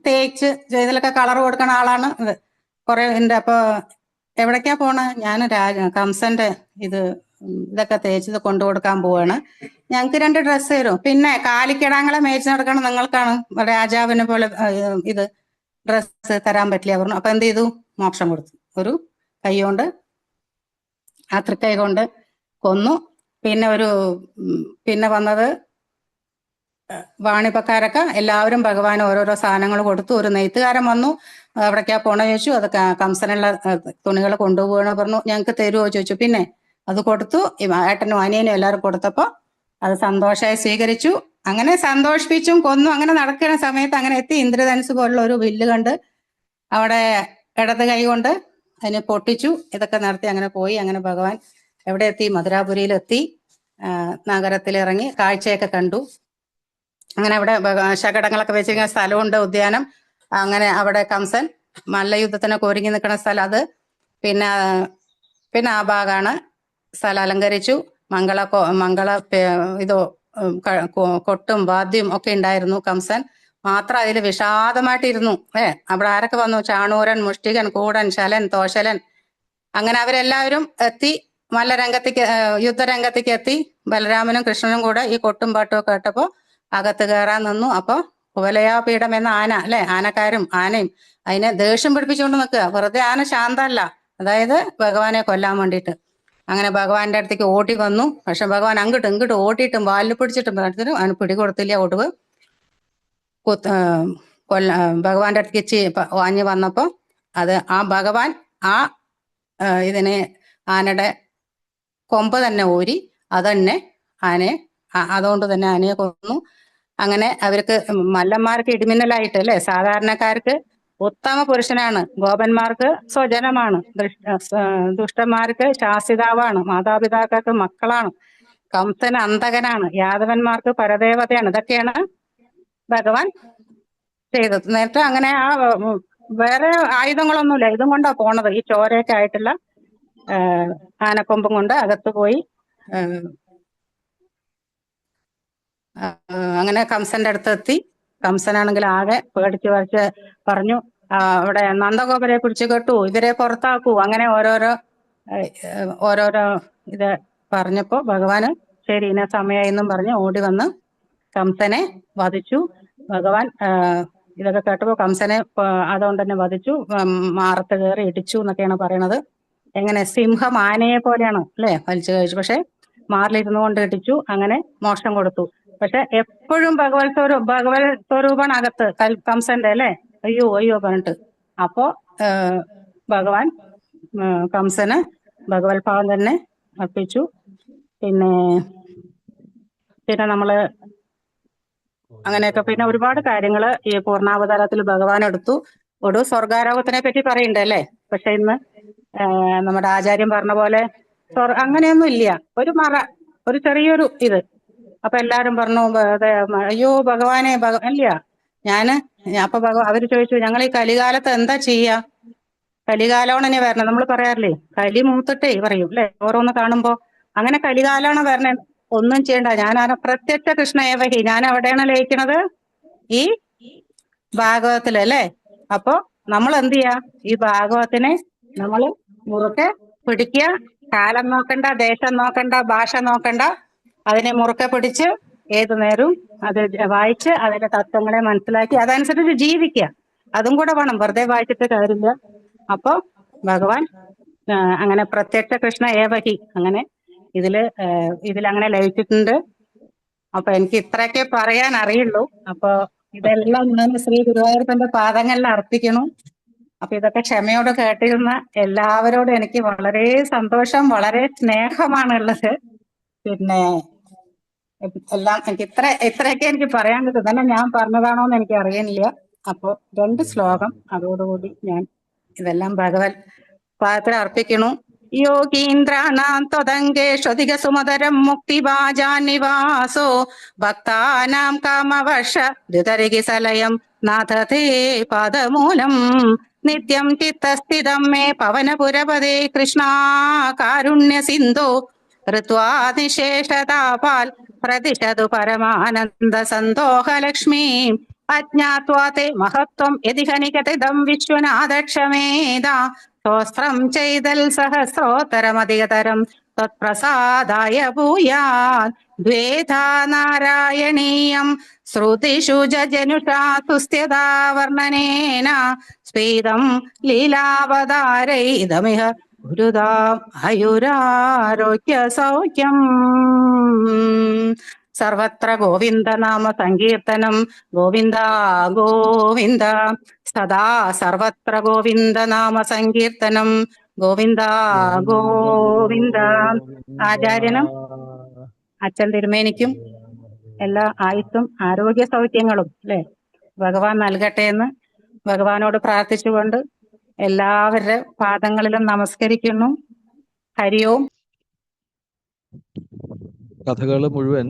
തേച്ച് ഇതിലൊക്കെ കളർ കൊടുക്കണ ആളാണ് ഇത്. കുറെ ഉണ്ട്. അപ്പൊ എവിടേക്കാ പോണ? ഞാൻ കംസന്റെ ഇതൊക്കെ തേച്ചത് കൊണ്ടു കൊടുക്കാൻ പോവാണ്. ഞങ്ങക്ക് 2 ഡ്രസ്സ് തരും. പിന്നെ കാലിക്കിടാങ്ങളെ മേടിച്ച് നടക്കണം നിങ്ങൾക്കാണ്, രാജാവിനെ പോലെ ഇത് ഡ്രസ്സ് തരാൻ പറ്റില്ല പറഞ്ഞു. അപ്പൊ എന്ത് ചെയ്തു? മോക്ഷം കൊടുത്തു. ഒരു കൈ കൊണ്ട്, ആ തൃക്കൈ കൊണ്ട് കൊന്നു. പിന്നെ പിന്നെ വന്നത് വാണിപ്പക്കാരൊക്കെ എല്ലാവരും ഭഗവാൻ ഓരോരോ സാധനങ്ങൾ കൊടുത്തു. ഒരു നെയ്ത്തുകാരൻ വന്നു, എവിടേക്കാ പോണ ചോദിച്ചു. അത് കംസനുള്ള തുണികൾ കൊണ്ടുപോകണ പറഞ്ഞു. ഞങ്ങൾക്ക് തരുമോ ചോദിച്ചു. പിന്നെ അത് കൊടുത്തു. ഏട്ടനും അനിയനും എല്ലാവരും കൊടുത്തപ്പോ അത് സന്തോഷമായി സ്വീകരിച്ചു. അങ്ങനെ സന്തോഷിപ്പിച്ചും കൊന്നു. അങ്ങനെ നടക്കുന്ന സമയത്ത് അങ്ങനെ എത്തി. ഇന്ദ്രധനുസ് പോലുള്ള ഒരു വില്ല് കണ്ട് അവിടെ ഇടത് കൈ കൊണ്ട് അതിനെ പൊട്ടിച്ചു. ഇതൊക്കെ നടത്തി അങ്ങനെ പോയി. അങ്ങനെ ഭഗവാൻ എവിടെ എത്തി? മധുരാപുരിയിലെത്തി. നഗരത്തിലിറങ്ങി കാഴ്ചയൊക്കെ കണ്ടു. അങ്ങനെ അവിടെ ശകടങ്ങളൊക്കെ വെച്ചിരിക്കുന്ന സ്ഥലമുണ്ട്, ഉദ്യാനം. അങ്ങനെ അവിടെ കംസൻ മല്ലയുദ്ധത്തിനൊക്കെ ഒരുങ്ങി നിൽക്കുന്ന സ്ഥലം അത്. പിന്നെ ആ ഭാഗമാണ്. സ്ഥലം അലങ്കരിച്ചു. മംഗള ഇതോ കൊട്ടും വാദ്യം ഒക്കെ ഉണ്ടായിരുന്നു. കംസൻ മാത്രം അതിൽ വിഷാദമായിട്ടിരുന്നു. അവിടെ ആരൊക്കെ വന്നു? ചാണൂരൻ, മുഷ്ടികൻ, കൂടൻ, ശലൻ, തോശലൻ, അങ്ങനെ അവരെല്ലാവരും എത്തി. യുദ്ധരംഗത്തേക്ക് എത്തി. ബലരാമനും കൃഷ്ണനും കൂടെ ഈ കൊട്ടും പാട്ടും ഒക്കെ കേട്ടപ്പോ അകത്ത് കയറാൻ നിന്നു. അപ്പൊ കുവലയാപീഠം എന്ന ആന, അല്ലെ, ആനക്കാരും ആനയും അതിനെ ദേഷ്യം പിടിപ്പിച്ചുകൊണ്ട് നിൽക്കുക. വെറുതെ ആന ശാന്തമല്ല, അതായത് ഭഗവാനെ കൊല്ലാൻ വേണ്ടിയിട്ട്. അങ്ങനെ ഭഗവാന്റെ അടുത്തേക്ക് ഓടി വന്നു. പക്ഷെ ഭഗവാൻ അങ്ങോട്ടും ഇങ്ങോട്ടും ഓടിയിട്ടും വാലിൽ പിടിച്ചിട്ടും അവന് പിടികൊടുത്തില്ല. ഒടുവ് ഭഗവാന്റെ അടുത്തേക്ക് വാങ്ങി വന്നപ്പോ ആ ഭഗവാൻ ഇതിനെ ആനയുടെ കൊമ്പ് തന്നെ ഊരി അതന്നെ അതുകൊണ്ട് തന്നെ ആനയെ കൊന്നു. അങ്ങനെ അവർക്ക് മല്ലന്മാർക്ക് ഇടിമിന്നലായിട്ട്, അല്ലെ, സാധാരണക്കാർക്ക് ഉത്തമ പുരുഷനാണ്, ഗോപന്മാർക്ക് സ്വജനമാണ്, ദുഷ്ടന്മാർക്ക് ശാസിതാവാണ്, മാതാപിതാക്കൾക്ക് മക്കളാണ്, കംസന് അന്തകനാണ്, യാദവന്മാർക്ക് പരദേവതയാണ്. ഇതൊക്കെയാണ് ഭഗവാൻ ചെയ്തത്. നേരത്തെ അങ്ങനെ വേറെ ആയുധങ്ങളൊന്നുമില്ല, ഇതും കൊണ്ടാ പോണത്. ഈ ചോരയൊക്കെ ആയിട്ടുള്ള ആനക്കൊമ്പും കൊണ്ട് അകത്ത് പോയി. അങ്ങനെ കംസന്റെ അടുത്ത് എത്തി. കംസനാണെങ്കിൽ ആകെ പേടിച്ച് വരച്ച് പറഞ്ഞു, അവിടെ നന്ദഗോപരെ പിടിച്ചു കെട്ടു, ഇവരെ പുറത്താക്കൂ. അങ്ങനെ ഓരോരോ ഇത് പറഞ്ഞപ്പോ ഭഗവാന് ശരി ഇന്ന സമയമെന്നും പറഞ്ഞ് ഓടി വന്ന് കംസനെ വധിച്ചു. ഭഗവാൻ ഇതൊക്കെ കേട്ടപ്പോ കംസനെ അതുകൊണ്ട് തന്നെ വധിച്ചു. മാറത്ത് കയറി ഇടിച്ചു എന്നൊക്കെയാണ് പറയണത്. എങ്ങനെ? സിംഹം ആനയെ പോലെയാണ്, അല്ലെ, വലിച്ചു കഴിച്ചു. പക്ഷെ മാറിലിരുന്നു കൊണ്ട് ഇടിച്ചു. അങ്ങനെ മോക്ഷം കൊടുത്തു. പക്ഷെ എപ്പോഴും ഭഗവത് സ്വരൂപമാണ് അകത്ത് കംസന്റെ, അല്ലെ. അയ്യോ അയ്യോ പറഞ്ഞിട്ട്. അപ്പോ ഭഗവാൻ കംസന് ഭഗവത് ഭാവം തന്നെ അർപ്പിച്ചു. പിന്നെ നമ്മള് അങ്ങനെയൊക്കെ പിന്നെ ഒരുപാട് കാര്യങ്ങള് ഈ പൂർണ്ണാവതാരത്തിൽ ഭഗവാൻ എടുത്തു. ഒരു സ്വർഗാരോഹത്തിനെ പറ്റി പറയുന്നുണ്ട്, അല്ലെ. പക്ഷെ ഇന്ന് നമ്മുടെ ആചാര്യൻ പറഞ്ഞ പോലെ അങ്ങനെയൊന്നും ഇല്ല. ഒരു ചെറിയൊരു ഇത്. അപ്പൊ എല്ലാരും പറഞ്ഞു, അയ്യോ ഭഗവാനെ ഇല്ല. അപ്പൊ അവര് ചോദിച്ചു, ഞങ്ങൾ ഈ കലികാലത്ത് എന്താ ചെയ്യാ? കലികാലമാണ് വരണം. നമ്മൾ പറയാറില്ലേ, കലി മൂത്തിട്ടേ പറയും, അല്ലെ, ഓരോന്ന് കാണുമ്പോ. അങ്ങനെ കലികാലമാണ് വരണേ. ഒന്നും ചെയ്യണ്ട. ഞാൻ പ്രത്യക്ഷ കൃഷ്ണ ഏവഹി, ഞാൻ എവിടെയാണ് ലയിക്കണത്? ഈ ഭാഗവത്തില്, അല്ലെ. അപ്പൊ നമ്മൾ എന്ത് ചെയ്യാ? ഈ ഭാഗവത്തിനെ നമ്മൾ മുറുക്കെ പിടിക്കുക. കാലം നോക്കണ്ട, ദേശം നോക്കണ്ട, ഭാഷ നോക്കണ്ട, അതിനെ മുറുക്കെ പിടിച്ച് ഏതു നേരവും അത് വായിച്ച് അതിന്റെ തത്വങ്ങളെ മനസ്സിലാക്കി അതനുസരിച്ച് ജീവിക്കുക. അതും കൂടെ വേണം, വെറുതെ വായിച്ചിട്ട് കാര്യമില്ല. അപ്പൊ ഭഗവാൻ അങ്ങനെ പ്രത്യക്ഷ കൃഷ്ണ ഏവഹി അങ്ങനെ ഇതിലങ്ങനെ ലയിച്ചിട്ടുണ്ട്. അപ്പൊ എനിക്ക് ഇത്രയൊക്കെ പറയാൻ അറിയുള്ളൂ. അപ്പൊ ഇതെല്ലാം ഞാൻ ശ്രീ ഗുരുവായൂരപ്പന്റെ പാദങ്ങളിൽ അർപ്പിക്കണം. അപ്പൊ ഇതൊക്കെ ക്ഷമയോടെ കേട്ടിരുന്ന എല്ലാവരോടും എനിക്ക് വളരെ സന്തോഷം, വളരെ സ്നേഹമാണുള്ളത്. പിന്നെ എല്ലാം എനിക്ക് ഇത്രയൊക്കെ എനിക്ക് പറയാൻ കിട്ടും. തന്നെ ഞാൻ പറഞ്ഞതാണോ എന്ന് എനിക്ക് അറിയുന്നില്ല. അപ്പൊ 2 ശ്ലോകം അതോടുകൂടി ഞാൻ ഇതെല്ലാം ഭഗവത് പാദത്തിൽ അർപ്പിക്കണു. യോഗീന്ദ്രാണാം ത്വദംഗേഷ്വധിക സുമധരം മുക്തിഭാജാനിവാസോ ഭക്താനാം കാമവർഷ ദ്യുതരികിസലയം നാഥ തേ പാദമൂലം നിത്യം ചിത്തസ്ഥിതം മേ പവനപുരപദേ കൃഷ്ണാ കാരുണ്യ സിന്ധോ ഋത്വാതിശേഷതാപാൽ പ്രതിശതു പരമാനന്ദ സന്തോഹലക്ഷ്മീ അജ്ഞാത്വാ തേ മഹത്വം യതിഹ നികതിദം വിശ്വനാഥക്ഷമേതാ സ്തോത്രം ചെയ്തൽ സഹസ്രോത്തരമധികതരം ത്വത്പ്രസാദായ ഭൂയാത് ദ്വേധാ നാരായണീയം ശ്രുതിഷു ജനുഷാ തുസ്ത്യതാ വർണ്ണനേന സ്ഫീതം ലീലാവതാരൈതമിഹ ഗുരുതാം ആയുരാരോഗ്യ സൗഖ്യം. സർവത്ര ഗോവിന്ദനാമ സങ്കീർത്തനം ഗോവിന്ദ ഗോവിന്ദ സദാ സർവത്ര ഗോവിന്ദനാമ സങ്കീർത്തനം ഗോവിന്ദ ഗോവിന്ദ. ആചാര്യനും അച്ഛൻ തിരുമേനിക്കും എല്ലാ ആയുസ്സും ആരോഗ്യ സൗഖ്യങ്ങളും അല്ലെ ഭഗവാൻ നൽകട്ടെ എന്ന് ഭഗവാനോട് പ്രാർത്ഥിച്ചുകൊണ്ട് എല്ലാവരുടെ പാദങ്ങളിലും നമസ്കരിക്കുന്നു. ഹരി ഓം. കഥകൾ മുഴുവൻ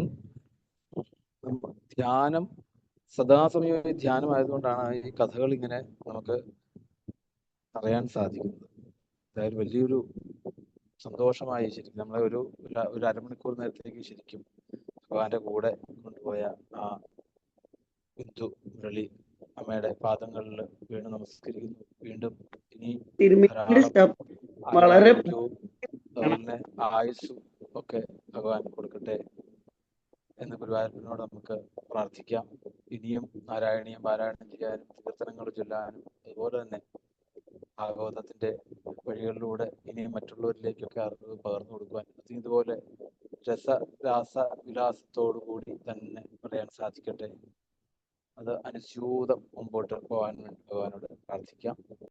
ധ്യാനം, സദാസമയം ധ്യാനമായതുകൊണ്ടാണ് ഈ കഥകൾ ഇങ്ങനെ നമുക്ക് അറിയാൻ സാധിക്കുന്നത്. അതായത് വലിയൊരു സന്തോഷമായി ശരിക്കും നമ്മളെ ഒരു അരമണിക്കൂർ നേരത്തേക്ക് ശരിക്കും ഭഗവാന്റെ കൂടെ കൊണ്ടുപോയ ആ ബിന്ദു മുരളി അമ്മയുടെ പാദങ്ങളിൽ വീണ് നമസ്കരിക്കുന്നു. വീണ്ടും ഇനി വളരെ അതുപോലെ ആയുസ്സും ഒക്കെ ഭഗവാൻ കൊടുക്കട്ടെ എന്ന് ഗുരുവായൂരപ്പനോട് നമുക്ക് പ്രാർത്ഥിക്കാം. ഇനിയും നാരായണീയം പാരായണം ചെയ്യാനും കീർത്തനങ്ങൾ ചൊല്ലാനും അതുപോലെ തന്നെ ഭാഗവതത്തിന്റെ വഴികളിലൂടെ ഇനിയും മറ്റുള്ളവരിലേക്കൊക്കെ അറിവ് പകർന്നു കൊടുക്കുവാൻ ഇതുപോലെ വിലാസത്തോടു കൂടി തന്നെ പറയാൻ സാധിക്കട്ടെ. അത് അനുസ്യൂതം മുമ്പോട്ട് പോകാൻ വേണ്ടി ഭഗവാനോട് പ്രാർത്ഥിക്കാം.